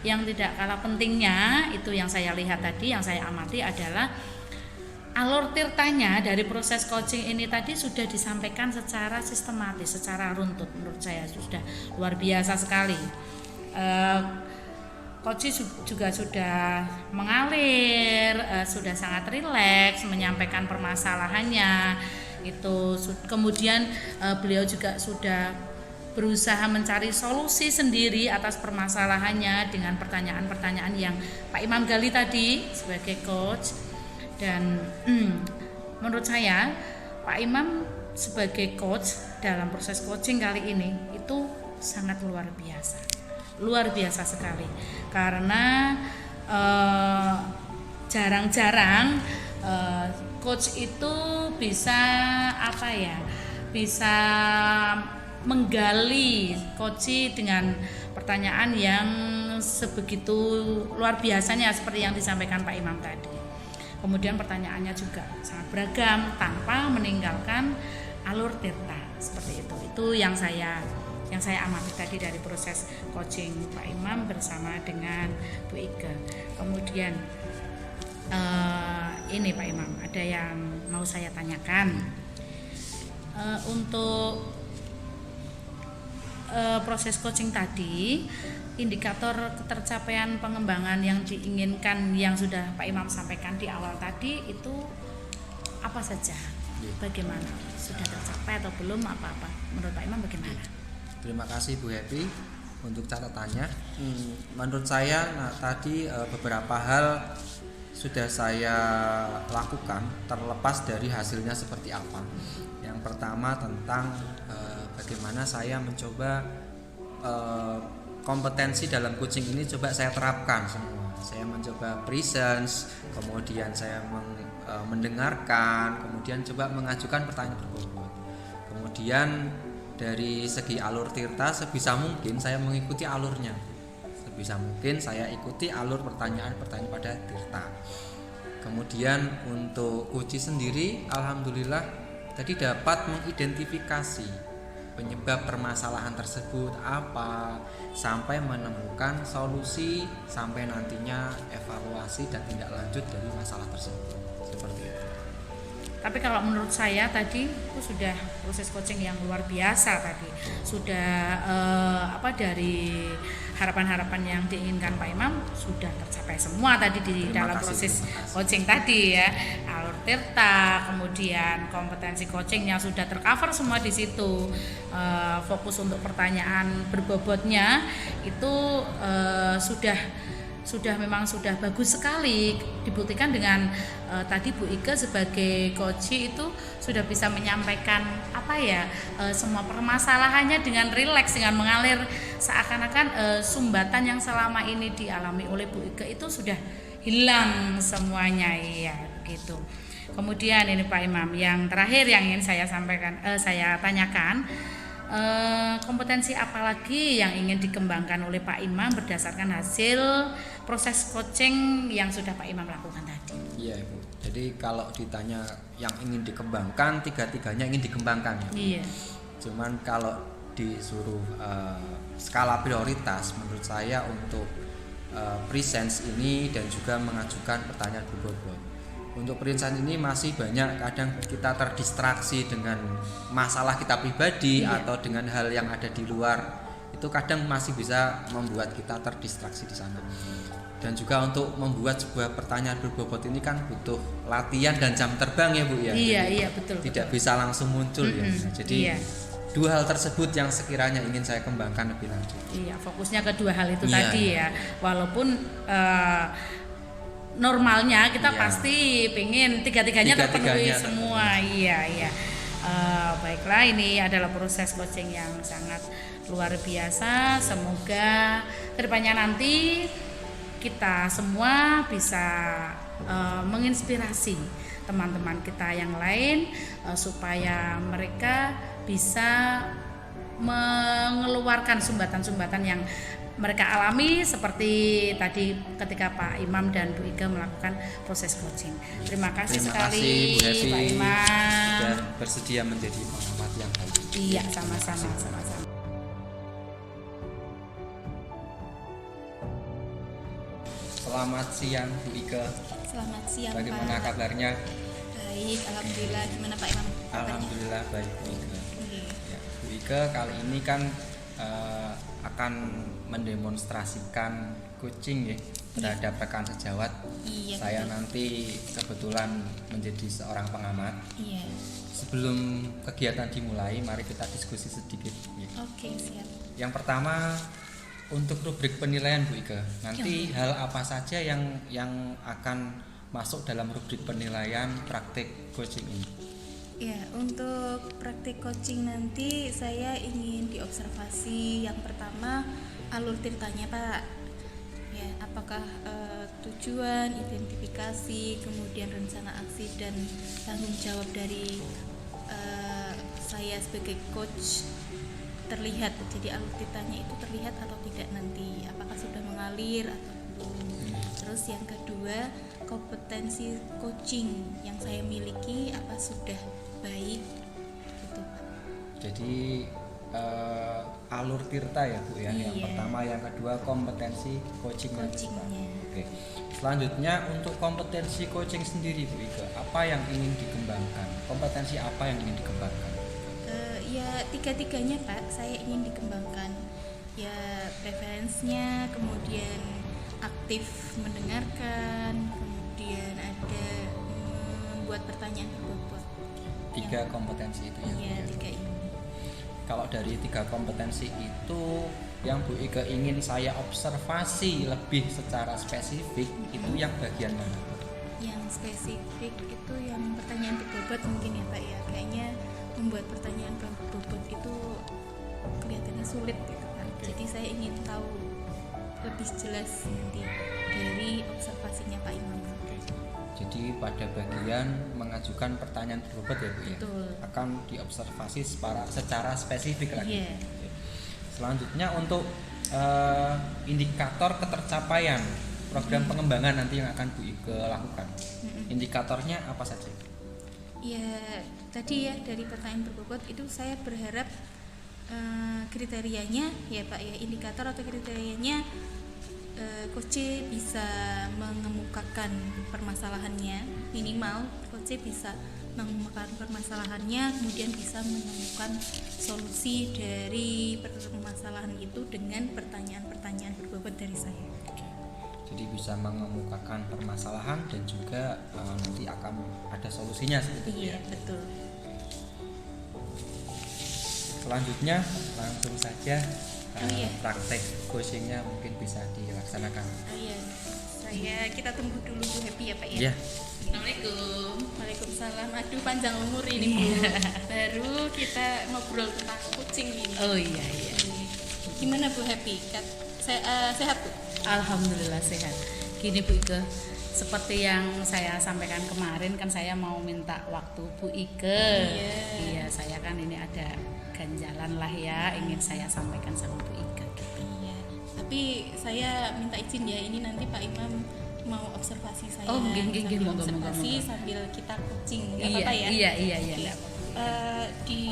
Yang tidak kalah pentingnya itu yang saya lihat tadi, yang saya amati adalah alur tirtanya dari proses coaching ini tadi sudah disampaikan secara sistematis, secara runtut. Menurut saya sudah luar biasa sekali. Coach juga sudah mengalir, sudah sangat rileks menyampaikan permasalahannya. Itu kemudian beliau juga sudah berusaha mencari solusi sendiri atas permasalahannya dengan pertanyaan-pertanyaan yang Pak Imam gali tadi sebagai coach. Dan menurut saya Pak Imam sebagai coach dalam proses coaching kali ini itu sangat luar biasa sekali, karena jarang-jarang coach itu bisa bisa menggali coach dengan pertanyaan yang sebegitu luar biasanya seperti yang disampaikan Pak Imam tadi. Kemudian pertanyaannya juga sangat beragam tanpa meninggalkan alur tirta seperti itu. Itu yang saya amati tadi dari proses coaching Pak Imam bersama dengan Bu Ike. Kemudian ini Pak Imam, ada yang mau saya tanyakan. Untuk proses coaching tadi, indikator ketercapaian pengembangan yang diinginkan yang sudah Pak Imam sampaikan di awal tadi itu apa saja? Bagaimana? Sudah tercapai atau belum? Apa-apa? Menurut Pak Imam bagaimana? Terima kasih Bu Happy untuk catatannya. Menurut saya tadi beberapa hal sudah saya lakukan terlepas dari hasilnya seperti apa. Yang pertama tentang bagaimana saya mencoba kompetensi dalam coaching ini coba saya terapkan semua. Saya mencoba presence, kemudian saya mendengarkan, kemudian coba mengajukan pertanyaan berbobot. Kemudian dari segi alur tirta sebisa mungkin saya mengikuti alurnya. Sebisa mungkin saya ikuti alur pertanyaan-pertanyaan pada tirta. Kemudian untuk coach sendiri alhamdulillah tadi dapat mengidentifikasi penyebab permasalahan tersebut apa, sampai menemukan solusi, sampai nantinya evaluasi dan tindak lanjut dari masalah tersebut. Seperti itu. Tapi kalau menurut saya tadi itu sudah proses coaching yang luar biasa tadi. Sudah dari harapan-harapan yang diinginkan Pak Imam sudah tercapai semua tadi di dalam proses coaching tadi ya. Alur tirta, kemudian kompetensi coaching yang sudah tercover semua di situ. Fokus untuk pertanyaan berbobotnya itu memang sudah bagus sekali, dibuktikan dengan tadi Bu Ike sebagai coach itu sudah bisa menyampaikan semua permasalahannya dengan rileks, dengan mengalir, seakan-akan sumbatan yang selama ini dialami oleh Bu Ike itu sudah hilang semuanya ya gitu. Kemudian ini Pak Imam, yang terakhir yang ingin saya sampaikan, saya tanyakan, kompetensi apa lagi yang ingin dikembangkan oleh Pak Imam berdasarkan hasil proses coaching yang sudah Pak Imam lakukan tadi? Iya Ibu, jadi kalau ditanya yang ingin dikembangkan, tiga-tiganya ingin dikembangkan ya. Iya. Cuman kalau disuruh skala prioritas, menurut saya untuk presence ini dan juga mengajukan pertanyaan berbobot. Untuk presence ini masih banyak kadang kita terdistraksi dengan masalah kita pribadi atau dengan hal yang ada di luar, itu kadang masih bisa membuat kita terdistraksi di sana. Dan juga untuk membuat sebuah pertanyaan berbobot ini kan butuh latihan dan jam terbang ya Bu ya. Iya betul. Tidak bisa langsung muncul ya. Jadi dua hal tersebut yang sekiranya ingin saya kembangkan lebih lanjut. Iya, fokusnya ke dua hal itu Iya, tadi ya. Walaupun normalnya kita Iya. pasti pengen tiga-tiganya terpenuhi Tiga-tiganya semua. Iya, iya. Baiklah, ini adalah proses coaching yang sangat luar biasa. Semoga kedepannya nanti kita semua bisa menginspirasi teman-teman kita yang lain supaya mereka bisa mengeluarkan sumbatan-sumbatan yang mereka alami seperti tadi ketika Pak Imam dan Bu Ika melakukan proses coaching. Terima kasih sekali Bu Happy Pak Imam. sudah bersedia menjadi pengamat yang baik. Iya, sama-sama. Selamat siang Bu Ika. Selamat siang Bagaimana Pak. kabarnya? Baik, alhamdulillah. Gimana Pak Imam? kabarnya? Alhamdulillah baik Bu Ika. Oke. Ya, Bu Ika kali ini kan akan mendemonstrasikan coaching ya terhadap rekan sejawat. Iya, Saya betul. nanti kebetulan menjadi seorang pengamat. Iya. Sebelum kegiatan dimulai, mari kita diskusi sedikit. Ya. Oke, siap. Yang pertama untuk rubrik penilaian Bu Ika. Nanti hal apa saja yang akan masuk dalam rubrik penilaian praktik coaching ini? Ya, untuk praktik coaching nanti saya ingin diobservasi yang pertama alur ceritanya Pak. Ya, apakah tujuan, identifikasi, kemudian rencana aksi dan tanggung jawab dari saya sebagai coach terlihat. Jadi alur ceritanya itu terlihat atau tidak nanti, apakah sudah mengalir atau belum. Terus yang kedua, kompetensi coaching yang saya miliki apa sudah baik gitu Pak. Jadi alur tirta ya Bu ya. Yang Iya. pertama, yang kedua kompetensi coaching. Coachingnya. Oke. Selanjutnya untuk kompetensi coaching sendiri Bu Ika, apa yang ingin dikembangkan? Kompetensi apa yang ingin dikembangkan? Ya tiga-tiganya Pak, saya ingin dikembangkan. Ya preferensinya, kemudian aktif mendengarkan, kemudian ada membuat pertanyaan berbobot. Tiga kompetensi itu ya. Bu, Iya, ya. tiga ini. Kalau dari tiga kompetensi itu yang Bu Ika ingin saya observasi lebih secara spesifik itu yang bagian mana? Yang spesifik itu yang pertanyaan berbobot mungkin ya Pak ya. Kayaknya membuat pertanyaan berbobot itu kelihatannya sulit gitu Pak. Oke. Jadi saya ingin tahu lebih jelas nanti dari observasinya Pak Imam. Jadi pada bagian mengajukan pertanyaan berbobot ya Bu ya. Betul. Akan diobservasi secara spesifik lagi. Iya. Oke. Selanjutnya untuk indikator ketercapaian program pengembangan nanti yang akan Bu Ika lakukan. Indikatornya apa saja? Ya tadi ya dari pertanyaan berbobot itu saya berharap kriterianya ya Pak ya, indikator atau kriterianya coach bisa mengemukakan permasalahannya, minimal coach bisa mengemukakan permasalahannya, kemudian bisa menemukan solusi dari permasalahan itu dengan pertanyaan-pertanyaan berbobot dari saya. Jadi bisa mengemukakan permasalahan dan juga nanti akan ada solusinya seperti itu Iya ya. betul. Selanjutnya langsung saja iya. praktek coachingnya mungkin bisa dilaksanakan. Oh iya, kita tunggu dulu Bu Happy ya Pak ya. Iya. Assalamualaikum. Waalaikumsalam. Aduh panjang umur ini Bu. Baru kita ngobrol tentang kucing ini. Oh iya. Gimana Bu Happy? Sehat Bu? Alhamdulillah sehat. Gini Bu Ike, seperti yang saya sampaikan kemarin kan saya mau minta waktu Bu Ike. Iya, saya kan ini ada ganjalan lah ya, ingin saya sampaikan sama Bu Ike. Iya. Tapi saya minta izin ya, ini nanti Pak Imam mau observasi saya. Oh, geng, sambil moga, observasi moga. sambil kita kucing. Nggak Iya, apa-apa ya? iya, Oke. nggak apa-apa. Di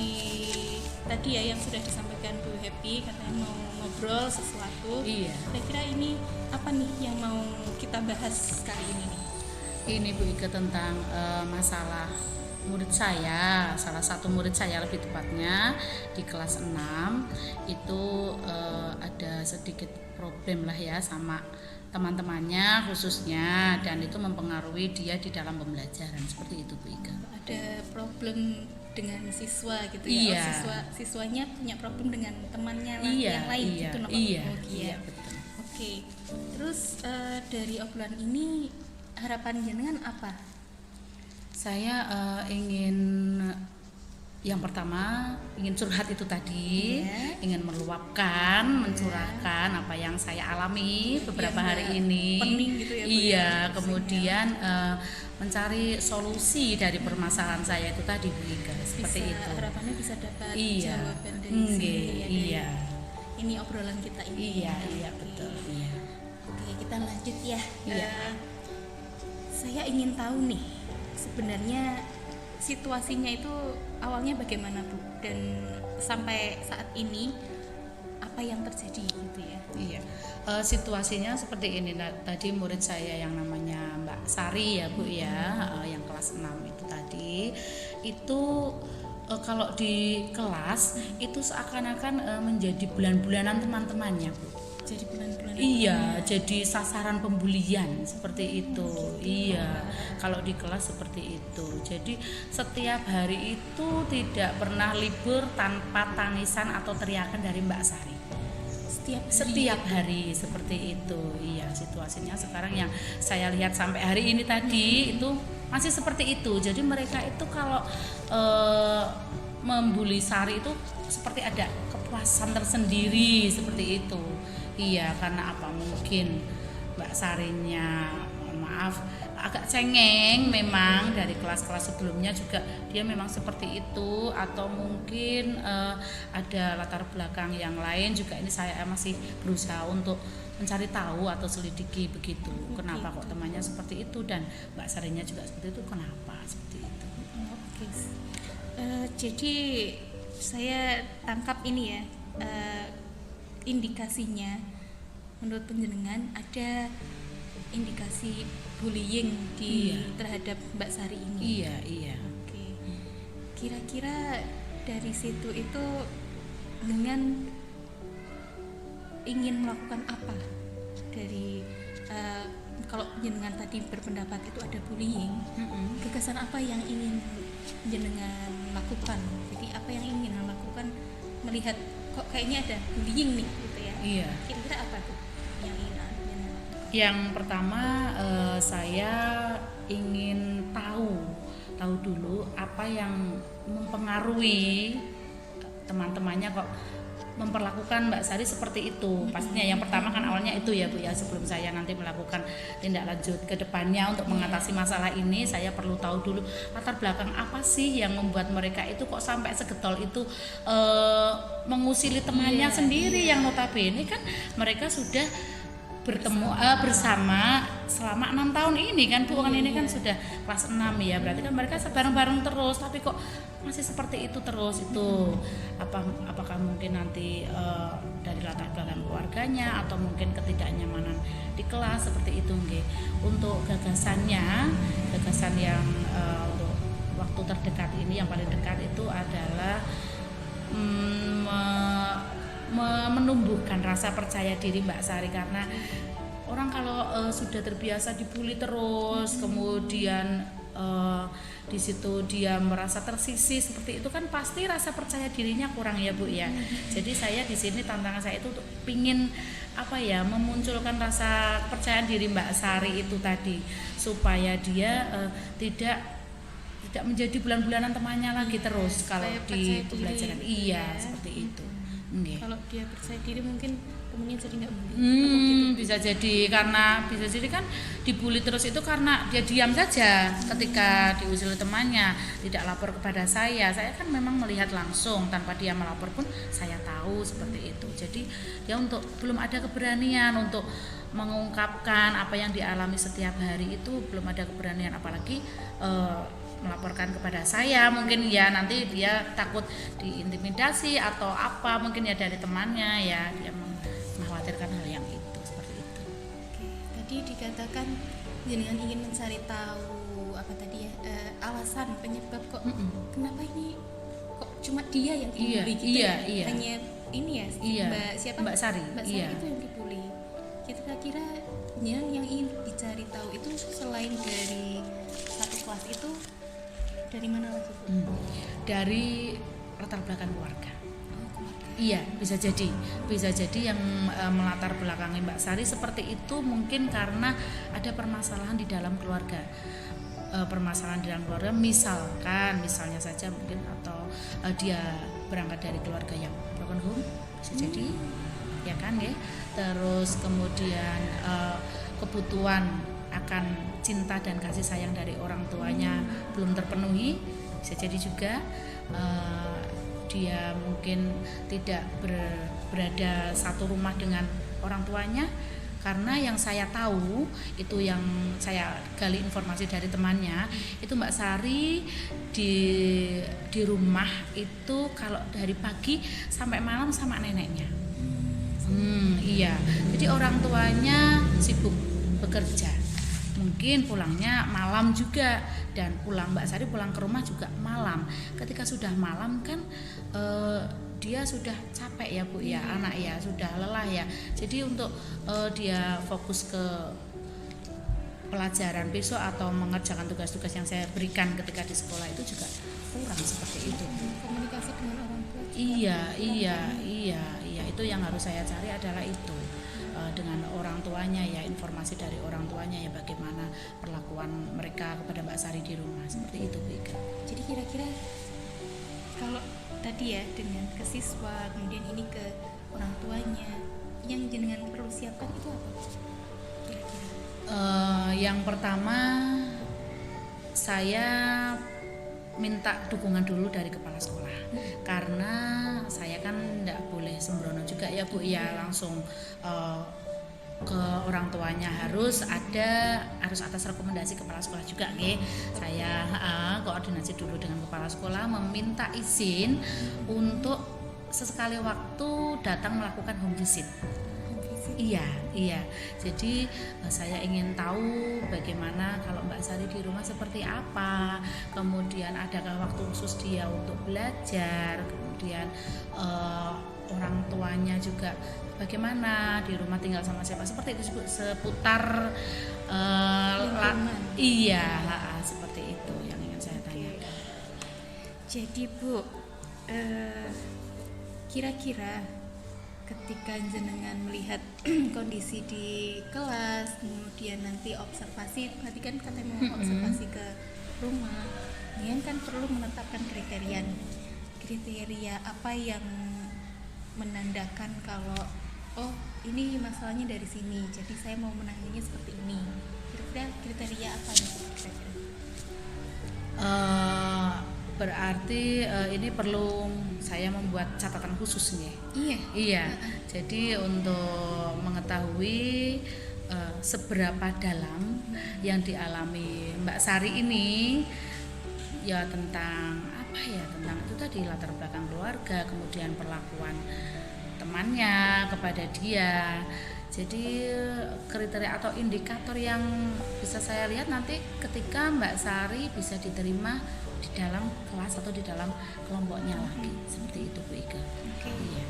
tadi ya yang sudah disampaikan Bu Happy katanya mau ngobrol sesuatu. Iya. Kira-kira ini apa nih yang mau kita bahas kali ini nih? Ini Bu Ike tentang masalah murid saya, salah satu murid saya lebih tepatnya di kelas 6 itu ada sedikit problem lah ya sama teman-temannya khususnya, dan itu mempengaruhi dia di dalam pembelajaran seperti itu Bu Ike. Ada problem dengan siswa gitu Iya. ya. Siswanya punya problem dengan temannya Iya, yang lain iya, gitu no? iya, Oh, iya, betul. Oke. Terus dari obrolan ini harapan jenengan apa? Saya ingin yang pertama ingin curhat itu tadi, Iya. ingin meluapkan, mencurahkan apa yang saya alami beberapa Yang hari nggak ini. pening gitu ya, Bu, Iya, ya, kemudian mencari solusi dari permasalahan saya itu tadi, Bu Ika, seperti Bisa, itu. harapannya bisa dapat Iya, jawaban dari nggih, sini ya, dari iya, ini obrolan kita ini. iya, iya, betul, iya. Oke, kita lanjut ya. Iya. Saya ingin tahu nih, sebenarnya situasinya itu awalnya bagaimana, Bu? Dan sampai saat ini apa yang terjadi gitu ya? Iya, situasinya seperti ini. Tadi murid saya yang namanya Mbak Sari ya Bu ya, yang kelas 6 itu tadi, itu kalau di kelas itu seakan-akan menjadi bulan-bulanan teman-temannya Bu. Jadi bulan-bulan Iya, jadi sasaran pembulian seperti itu. Iya, kalau di kelas seperti itu. Jadi setiap hari itu tidak pernah libur tanpa tangisan atau teriakan dari Mbak Sari. Setiap hari seperti itu. Iya, situasinya sekarang yang saya lihat sampai hari ini tadi itu masih seperti itu. Jadi mereka itu kalau membuli Sari itu seperti ada kepuasan tersendiri seperti itu. Iya, karena apa, mungkin Mbak Sarinya maaf agak cengeng memang dari kelas-kelas sebelumnya juga dia memang seperti itu, atau mungkin ada latar belakang yang lain juga. Ini saya masih berusaha untuk mencari tahu atau selidiki begitu. Kenapa kok temannya seperti itu dan Mbak Sarinya juga seperti itu, kenapa seperti itu. Oke. Jadi saya tangkap ini ya, indikasinya menurut penjenengan ada indikasi bullying terhadap Mbak Sari ini. Iya, iya. Oke. Kira-kira dari situ itu dengan ingin melakukan apa dari kalau jenengan tadi berpendapat itu ada bullying, gagasan apa yang ingin jenengan lakukan? Jadi apa yang ingin lakukan melihat kok kayaknya ada bullying nih gitu ya? Iya. Kira-kira apa tuh yang ingin jenengan lakukan? Yang pertama saya ingin tahu dulu apa yang mempengaruhi teman-temannya kok memperlakukan Mbak Sari seperti itu. Pastinya yang pertama kan awalnya itu ya Bu ya, sebelum saya nanti melakukan tindak lanjut ke depannya untuk mengatasi masalah ini, saya perlu tahu dulu latar belakang apa sih yang membuat mereka itu kok sampai segetol itu mengusili temannya sendiri yang notabene kan mereka sudah bertemu bersama selama 6 tahun ini kan Bu, kan ini kan sudah kelas 6 ya, berarti kan mereka bareng-bareng terus, tapi kok masih seperti itu terus. Itu apakah mungkin nanti dari latar belakang keluarganya atau mungkin ketidaknyamanan di kelas seperti itu nggih. Untuk gagasan yang untuk waktu terdekat ini, yang paling dekat itu adalah menumbuhkan rasa percaya diri Mbak Sari, karena orang kalau sudah terbiasa dibully terus, kemudian di situ dia merasa tersisih seperti itu kan pasti rasa percaya dirinya kurang ya Bu ya. Jadi saya di sini tantangan saya itu untuk pingin memunculkan rasa percaya diri Mbak Sari itu tadi, supaya dia tidak menjadi bulan-bulanan temannya lagi terus kalau di pembelajaran. Iya, seperti itu. Kalau dia percaya diri mungkin temennya jadi nggak bully. Bisa jadi, karena bisa jadi kan dibully terus itu karena dia diam saja ketika diusil temannya, tidak lapor kepada saya kan memang melihat langsung, tanpa dia melapor pun saya tahu seperti itu. Jadi dia belum ada keberanian untuk mengungkapkan apa yang dialami setiap hari itu, belum ada keberanian, apalagi melaporkan kepada saya. Mungkin ya nanti dia takut diintimidasi atau apa, mungkin ya dari temannya ya, dia mengkhawatirkan hal yang itu, seperti itu. Oke, tadi dikatakan jenengan ingin mencari tahu apa tadi ya, alasan penyebab kok kenapa ini kok cuma dia yang dibully gitu ya. Hanya ini ya Mbak Sari itu yang dibully. Kira-kira yang ingin dicari tahu itu selain dari satu kelas itu Dari mana lagi Bu? Dari latar belakang keluarga. Oh, keluarga. Iya, bisa jadi yang melatar belakangi Mbak Sari seperti itu mungkin karena ada permasalahan di dalam keluarga. Permasalahan di dalam keluarga misalnya saja mungkin atau dia berangkat dari keluarga yang broken home, bisa jadi, ya kan ya. Terus kemudian kebutuhan akan cinta dan kasih sayang dari orang tuanya belum terpenuhi, bisa jadi juga. Dia mungkin tidak berada satu rumah dengan orang tuanya, karena yang saya tahu itu, yang saya gali informasi dari temannya itu, Mbak Sari di rumah itu kalau dari pagi sampai malam sama neneknya. Iya, jadi orang tuanya sibuk bekerja, mungkin pulangnya malam juga, dan Mbak Sari pulang ke rumah juga malam. Ketika sudah malam kan dia sudah capek ya Bu ya, anak ya sudah lelah ya. Jadi untuk dia fokus ke pelajaran besok atau mengerjakan tugas-tugas yang saya berikan ketika di sekolah itu juga kurang seperti itu. Komunikasi dengan orang tua juga. Iya, itu yang harus saya cari adalah itu. Dengan orang tuanya ya, informasi dari orang tuanya ya, bagaimana perlakuan mereka kepada Mbak Sari di rumah, seperti itu Bu Ika. Jadi kira-kira kalau tadi ya dengan ke siswa, kemudian ini ke orang tuanya, yang jenengan perlu siapkan itu apa kira-kira? Yang pertama saya minta dukungan dulu dari kepala sekolah, karena saya kan tidak boleh sembrono juga ya Bu ya, langsung ke orang tuanya, harus atas rekomendasi kepala sekolah juga nggih. Saya koordinasi dulu dengan kepala sekolah, meminta izin untuk sesekali waktu datang melakukan home visit. Iya. Jadi saya ingin tahu bagaimana kalau Mbak Sari di rumah seperti apa, kemudian adakah waktu khusus dia untuk belajar, kemudian orang tuanya juga bagaimana, di rumah tinggal sama siapa, seperti itu, seputar seperti itu yang ingin saya tanyakan. Jadi Bu, kira-kira ketika jenengan melihat kondisi di kelas, kemudian nanti observasi, berarti kan katanya mau observasi ke rumah, ini kan perlu menetapkan kriteria apa yang menandakan kalau ini masalahnya dari sini, jadi saya mau menanganinya seperti ini. Kira-kira kriteria apa nih kira-kira? Berarti ini perlu saya membuat catatan khusus nih. Iya. Jadi untuk mengetahui seberapa dalam yang dialami Mbak Sari ini, ya tentang tentang itu tadi, latar belakang keluarga, kemudian perlakuan temannya kepada dia. Jadi kriteria atau indikator yang bisa saya lihat nanti ketika Mbak Sari bisa diterima di dalam kelas atau di dalam kelompoknya lagi, seperti itu Bu Ika. Iya.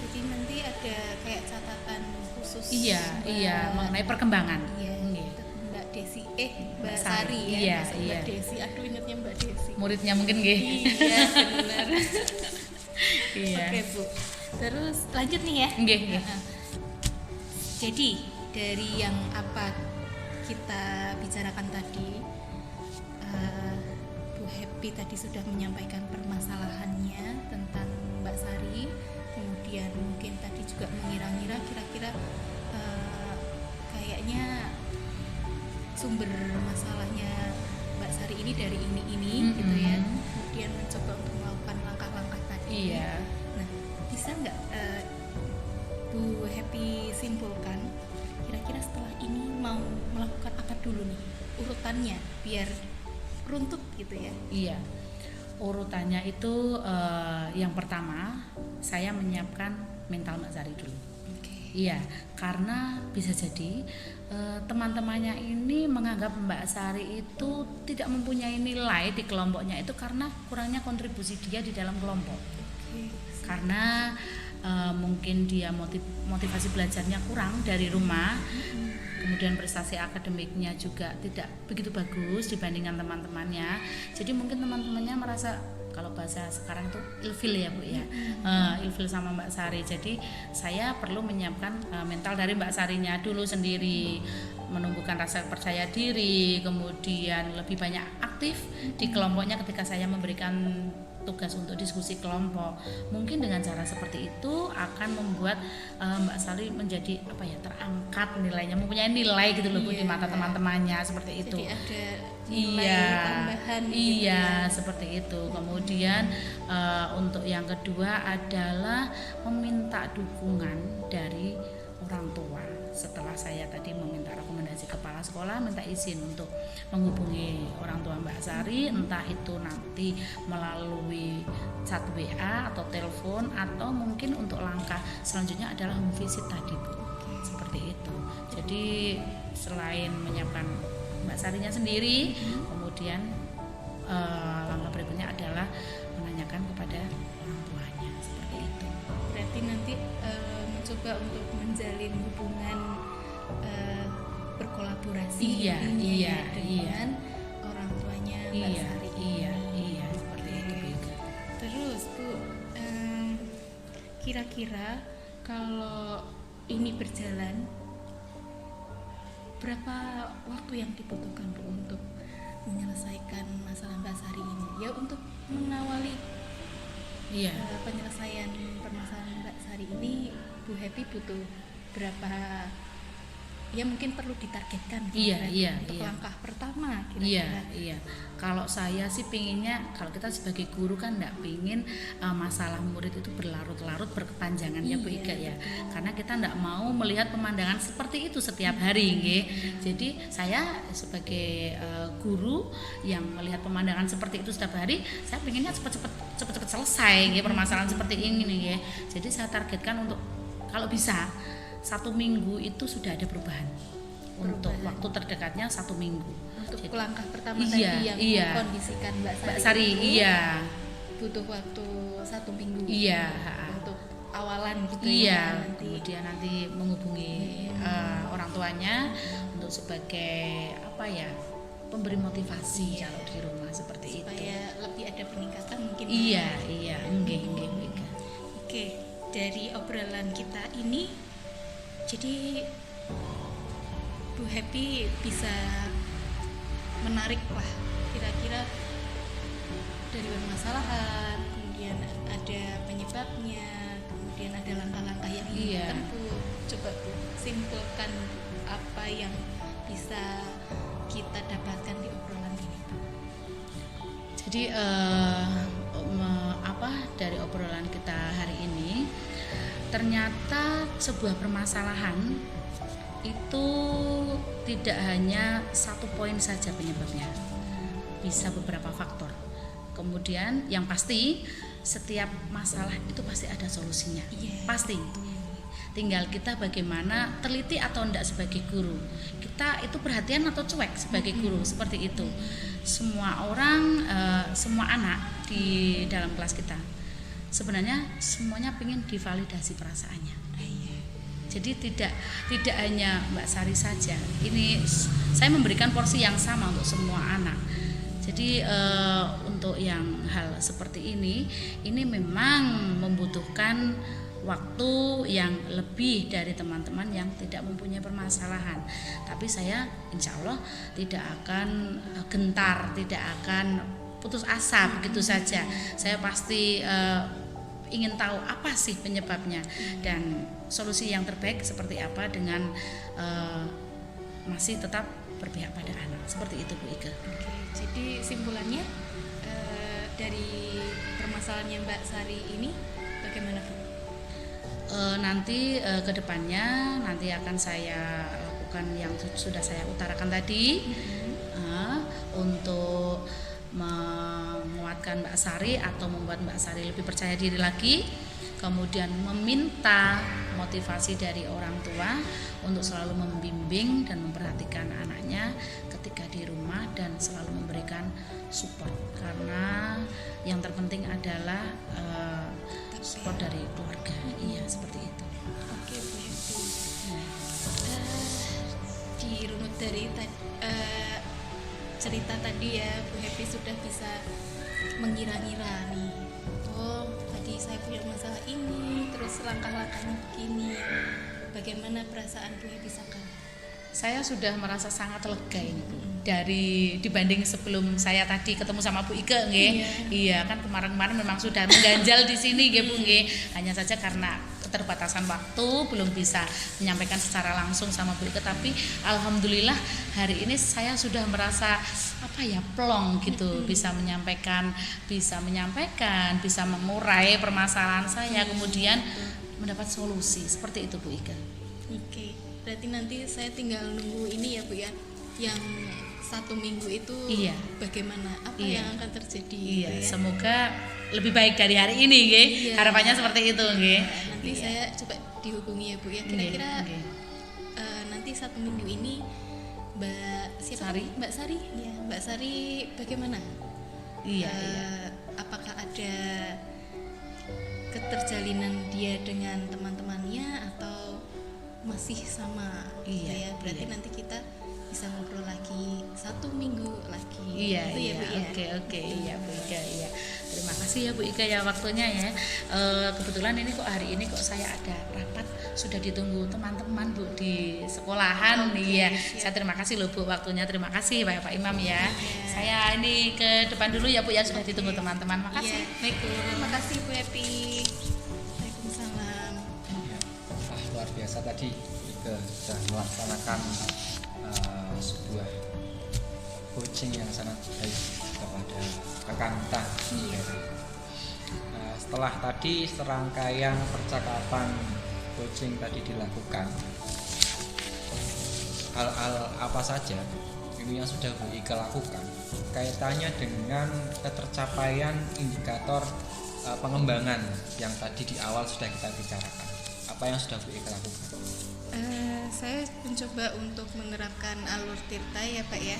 Jadi nanti ada kayak catatan khusus. Iya, mengenai perkembangan. Iya. Mbak Desi, Mbak Sari ya. Mbak Desi. Aduh, ingatnya Mbak Desi. Muridnya mungkin nggih. Iya, benar. Iya. Oke Bu. Terus lanjut nih ya. Nggih. Jadi dari yang apa kita bicarakan tadi, Bu Happy tadi sudah menyampaikan permasalahannya tentang Mbak Sari, kemudian mungkin tadi juga mengira-ngira kira-kira kayaknya sumber masalahnya Mbak Sari ini dari ini gitu ya, kemudian mencoba untuk melakukan langkah-langkah tadi. Iya. Nah, bisa nggak Bu Happy simpulkan kira-kira setelah ini mau melakukan apa dulu nih urutannya biar runtut gitu ya? Iya, urutannya itu yang pertama saya menyiapkan mental Mbak Sari dulu. Iya, karena bisa jadi teman-temannya ini menganggap Mbak Sari itu tidak mempunyai nilai di kelompoknya itu karena kurangnya kontribusi dia di dalam kelompok. Karena mungkin dia motivasi belajarnya kurang dari rumah, kemudian prestasi akademiknya juga tidak begitu bagus dibandingkan teman-temannya. Jadi mungkin teman-temannya merasa, kalau bahasa sekarang itu ilfil ya Bu ya, ilfil sama Mbak Sari. Jadi saya perlu menyiapkan mental dari Mbak Sarinya dulu sendiri, menumbuhkan rasa percaya diri, kemudian lebih banyak aktif di kelompoknya ketika saya memberikan tugas untuk diskusi kelompok. Mungkin dengan cara seperti itu akan membuat Mbak Sari menjadi terangkat nilainya, mempunyai nilai gitu loh Bu di mata teman-temannya, seperti itu. Jadi ada nilai tambahan gitu ya. Seperti itu. Kemudian untuk yang kedua adalah meminta dukungan dari orang tua. Setelah saya tadi meminta rekomendasi kepala sekolah, minta izin untuk menghubungi orang tua Mbak Sari, entah itu nanti melalui chat WA atau telepon, atau mungkin untuk langkah selanjutnya adalah home visit tadi Bu. Seperti itu. Jadi selain menyiapkan Mbak Sarinya sendiri, kemudian langkah berikutnya adalah menanyakan kepada orang tuanya, seperti itu. Berarti nanti mencoba untuk menjalin hubungan berkolaborasi dengan orang tuanya Mbak Sari. Iya, seperti itu Bu. Terus Bu, kira-kira kalau ini berjalan, berapa waktu yang dibutuhkan Bu untuk menyelesaikan masalah Mbak Sari ini? Ya, untuk mengawali penyelesaian permasalahan Mbak Sari ini, Bu Happy butuh berapa? Ya mungkin perlu ditargetkan untuk langkah pertama kira-kira. Iya. Kalau saya sih pinginnya, kalau kita sebagai guru kan enggak pingin masalah murid itu berlarut-larut berkepanjangan ya Bu Ika ya. Karena kita enggak mau melihat pemandangan seperti itu setiap hari nggih. Jadi saya sebagai guru yang melihat pemandangan seperti itu setiap hari, saya pinginnya cepat-cepat selesai nggih permasalahan seperti ini nggih. Jadi saya targetkan untuk kalau bisa 1 minggu itu sudah ada perubahan. Untuk waktu terdekatnya 1 minggu. Untuk langkah pertama tadi yang mengkondisikan Mbak Sari, butuh waktu 1 minggu. Untuk awalan gitu kemudian nanti menghubungi orang tuanya untuk sebagai pemberi motivasi kalau di rumah seperti itu. Supaya lebih ada peningkatan mungkin. Nggih. Oke, dari obrolan kita ini, jadi Bu Happy bisa menarik lah kira-kira dari permasalahan, kemudian ada penyebabnya, kemudian ada langkah-langkah yang ditempuh. Coba Bu simpulkan apa yang bisa kita dapatkan di obrolan ini. Jadi dari obrolan kita hari ini, ternyata sebuah permasalahan itu tidak hanya 1 poin saja penyebabnya, bisa beberapa faktor. Kemudian yang pasti setiap masalah itu pasti ada solusinya, pasti. Tinggal kita bagaimana teliti atau enggak sebagai guru. Kita itu perhatian atau cuek sebagai guru, seperti itu. Semua orang, semua anak di dalam kelas kita sebenarnya semuanya ingin divalidasi perasaannya. Jadi tidak hanya Mbak Sari saja. Ini saya memberikan porsi yang sama untuk semua anak. Jadi untuk yang hal seperti ini memang membutuhkan waktu yang lebih dari teman-teman yang tidak mempunyai permasalahan. Tapi saya insya Allah tidak akan gentar, tidak akan putus asa begitu saja. Saya pasti ingin tahu apa sih penyebabnya dan solusi yang terbaik seperti apa dengan masih tetap berpihak pada anak. Seperti itu Bu Ika. Oke, jadi simpulannya dari permasalahannya Mbak Sari ini bagaimana Bu? Nanti ke depannya nanti akan saya lakukan yang sudah saya utarakan tadi, untuk menguatkan Mbak Sari atau membuat Mbak Sari lebih percaya diri lagi, kemudian meminta motivasi dari orang tua untuk selalu membimbing dan memperhatikan anaknya ketika di rumah dan selalu memberikan support, karena yang terpenting adalah support dari keluarga. Iya, seperti itu. Oke, Bu Happy. Dirunut dari cerita tadi ya, Bu Happy sudah bisa mengira-ngira nih. Oh, tadi saya punya masalah ini, terus langkah-langkahnya begini. Bagaimana perasaan Bu Happy sekarang? Saya sudah merasa sangat lega ini Bu. Dari dibanding sebelum saya tadi ketemu sama Bu Ike nggih. Iya, kan kemarin-kemarin memang sudah mengganjal di sini nggih Bu nggih. Hanya saja karena keterbatasan waktu belum bisa menyampaikan secara langsung sama Bu Ike, tapi alhamdulillah hari ini saya sudah merasa plong gitu, bisa menyampaikan, bisa mengurai permasalahan saya, kemudian mendapat solusi. Seperti itu Bu Ike. Oke, berarti nanti saya tinggal nunggu ini ya Bu ya, yang 1 minggu itu Iya. bagaimana, apa Iya. yang akan terjadi Iya, gitu ya. semoga lebih baik dari hari ini nggih. Iya. Harapannya seperti itu nggih. Nanti Iya. saya coba dihubungi ya Bu ya, Nggih, kira-kira nggih. nanti 1 minggu ini Mbak siapa Sari. tadi? Mbak Sari ya, Mbak Sari bagaimana? Iya, Eh, iya. Apakah ada keterjalinan dia dengan teman-temannya atau masih sama gitu Iya, ya? Berarti iya. nanti kita bisa ngobrol lagi 1 minggu lagi. Iya, Gitu iya, ya, Bu ya. oke, iya Bu Ika, iya. Terima kasih ya Bu Ika ya waktunya ya. Kebetulan ini kok hari ini kok saya ada rapat, sudah ditunggu teman-teman Bu di sekolahan. Iya, saya terima kasih loh Bu waktunya, terima kasih Pak Imam ya. Saya ini ke depan dulu ya Bu ya, sudah ditunggu teman-teman. Makasih. Iya, baik Bu. Terima kasih Bu Happy. Waalaikumsalam. Wah, luar biasa tadi Ike sudah melaksanakan sebuah coaching yang sangat baik kepada rekan kita. Setelah tadi serangkaian percakapan coaching tadi dilakukan, hal-hal apa saja ini yang sudah Bu Ike lakukan kaitannya dengan ketercapaian indikator pengembangan yang tadi di awal sudah kita bicarakan. Apa yang sudah Bu Ike lakukan? Saya mencoba untuk menerapkan alur tirta ya Pak ya.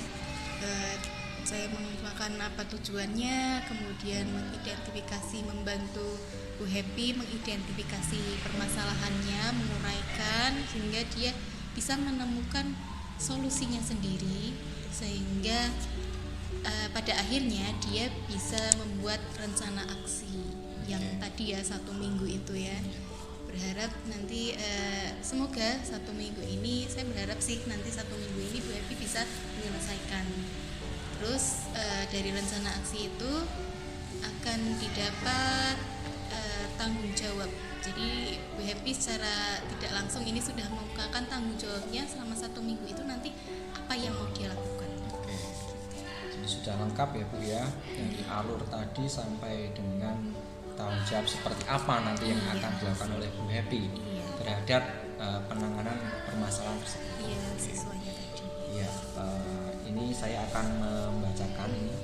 Saya mengumpulkan apa tujuannya, kemudian mengidentifikasi, membantu Bu Happy mengidentifikasi permasalahannya, menguraikan sehingga dia bisa menemukan solusinya sendiri, sehingga pada akhirnya dia bisa membuat rencana aksi yang tadi ya 1 minggu itu ya. Berharap nanti semoga 1 minggu ini, saya berharap sih nanti 1 minggu ini Bu Happy bisa menyelesaikan. Terus dari rencana aksi itu akan didapat tanggung jawab. Jadi Bu Happy secara tidak langsung ini sudah mengungkapkan tanggung jawabnya selama 1 minggu itu nanti apa yang mau dia lakukan. Oke. Jadi sudah lengkap ya Bu ya, dari alur tadi sampai dengan tanggung jawab seperti apa nanti yang akan dilakukan oleh Bu Happy terhadap penanganan permasalahan tersebut. Iya, sesuainya tadi. Iya, ini saya akan membacakan ini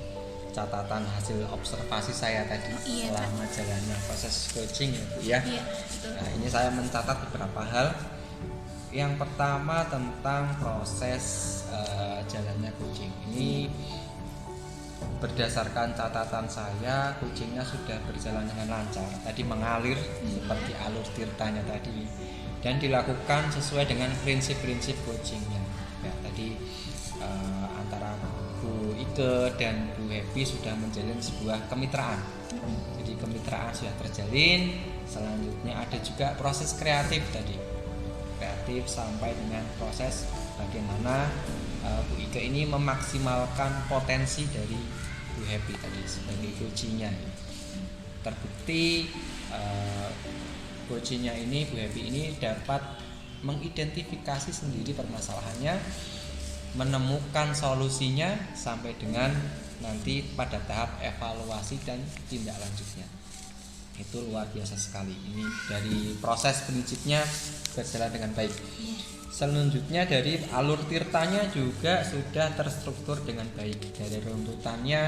catatan hasil observasi saya tadi Iya, selama jalannya proses coaching ya Bu ya. Iya, betul. Nah, ini saya mencatat beberapa hal. Yang pertama tentang proses jalannya coaching. Ini berdasarkan catatan saya, coachingnya sudah berjalan dengan lancar. Tadi mengalir seperti alur tirtanya tadi, dan dilakukan sesuai dengan prinsip-prinsip coachingnya. Ya, tadi antara Bu Ike dan Bu Happy sudah menjalin sebuah kemitraan. Jadi kemitraan sudah terjalin. Selanjutnya ada juga proses kreatif tadi, kreatif sampai dengan proses bagaimana Bu Ike ini memaksimalkan potensi dari Bu Happy tadi sebagai coachingnya. Terbukti coachingnya ini, Bu Happy ini dapat mengidentifikasi sendiri permasalahannya, menemukan solusinya sampai dengan nanti pada tahap evaluasi dan tindak lanjutnya. Itu luar biasa sekali. Ini dari proses prinsipnya berjalan dengan baik. Selanjutnya dari alur tirtanya juga sudah terstruktur dengan baik. Dari runtutannya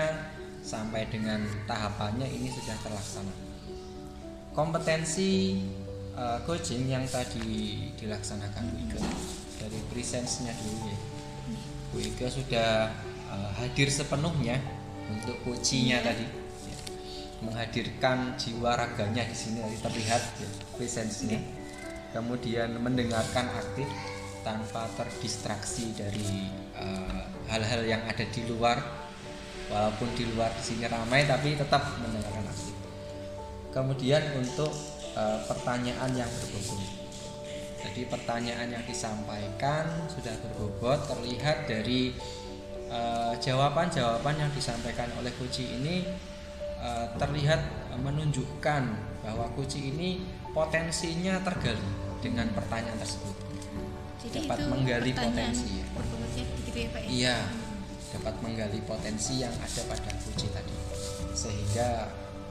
sampai dengan tahapannya ini sudah terlaksana. Kompetensi coaching yang tadi dilaksanakan Bu Ike, dari presence-nya dulu ya. Bu Ike sudah hadir sepenuhnya untuk coachingnya tadi. menghadirkan jiwa raganya di sini tadi terlihat ya, presensinya. Kemudian mendengarkan aktif tanpa terdistraksi dari hal-hal yang ada di luar, walaupun di luar di sini ramai tapi tetap mendengarkan aktif. Kemudian untuk pertanyaan yang berbobot, jadi pertanyaan yang disampaikan sudah berbobot, terlihat dari jawaban-jawaban yang disampaikan oleh Koci ini terlihat menunjukkan bahwa Koci ini potensinya tergali dengan pertanyaan tersebut. Jadi dapat itu menggali pertanyaan potensi ya. berbobotnya begitu ya Pak ya? Iya, dapat menggali potensi yang ada pada Koci tadi, sehingga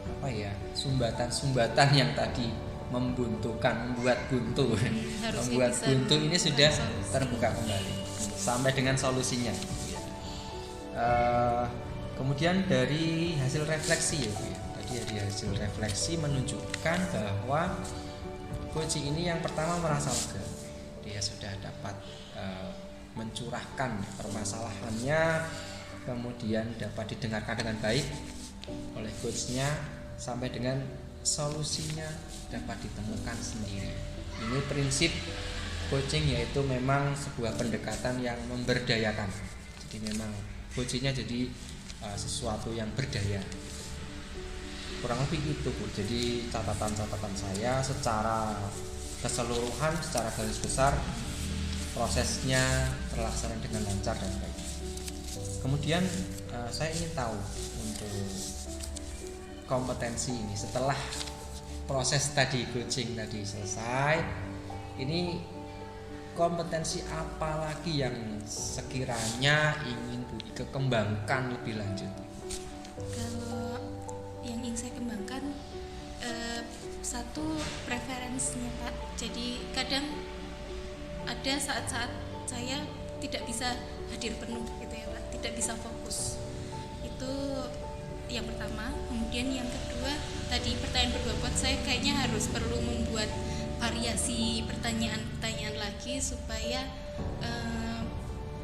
apa ya, sumbatan-sumbatan yang tadi membuat buntu membuat bisa buntu ini sudah solusi. terbuka kembali sampai dengan solusinya. Kemudian dari hasil refleksi ya Bu ya, tadi dari hasil refleksi menunjukkan bahwa Koci ini yang pertama merasa lega, dia sudah dapat mencurahkan permasalahannya, kemudian dapat didengarkan dengan baik oleh coachnya, sampai dengan solusinya dapat ditemukan sendiri. Ini prinsip coaching, yaitu memang sebuah pendekatan yang memberdayakan. Jadi memang coachingnya jadi sesuatu yang berdaya. Kurang lebih itu Bu. Jadi catatan-catatan saya secara keseluruhan, secara garis besar prosesnya terlaksana dengan lancar dan baik. Kemudian saya ingin tahu untuk kompetensi ini setelah proses tadi coaching tadi selesai, ini kompetensi apa lagi yang sekiranya ingin Bu Ike kembangkan lebih lanjut? Kalau yang ingin saya kembangkan satu preferensinya Pak. Jadi kadang ada saat-saat saya tidak bisa hadir penuh gitu ya Pak, tidak bisa fokus. Itu yang pertama. Kemudian yang kedua, tadi pertanyaan berbobot, saya kayaknya harus perlu membuat variasi pertanyaan-pertanyaan lagi supaya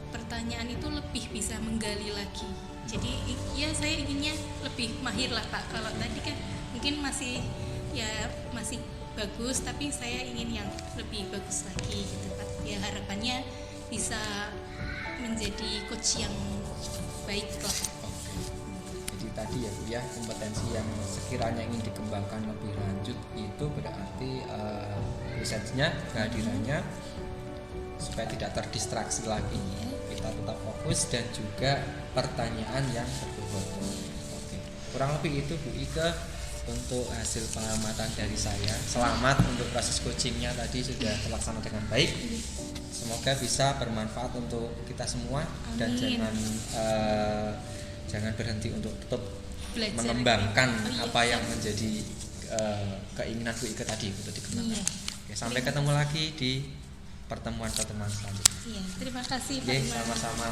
pertanyaan itu lebih bisa menggali lagi. Jadi ya saya inginnya lebih mahir lah Pak. Kalau tadi kan mungkin masih bagus, tapi saya ingin yang lebih bagus lagi gitu Pak. Ya harapannya bisa menjadi coach yang baik lah. Jadi tadi ya Bu ya, kompetensi yang sekiranya ingin dikembangkan lebih lanjut itu berarti risetnya, kehadirannya, supaya tidak terdistraksi lagi, kita tetap fokus, dan juga pertanyaan yang berbobot. Oke, kurang lebih itu Bu Ike untuk hasil pengamatan dari saya. Selamat untuk proses coachingnya tadi sudah terlaksana dengan baik. Semoga bisa bermanfaat untuk kita semua. Amin. Dan jangan berhenti untuk tetap belajar, mengembangkan apa yang menjadi keinginan Bu Ike tadi untuk dikembangkan. Oke, sampai ketemu lagi di pertemuan selanjutnya. Terima kasih Pak. Sama-sama.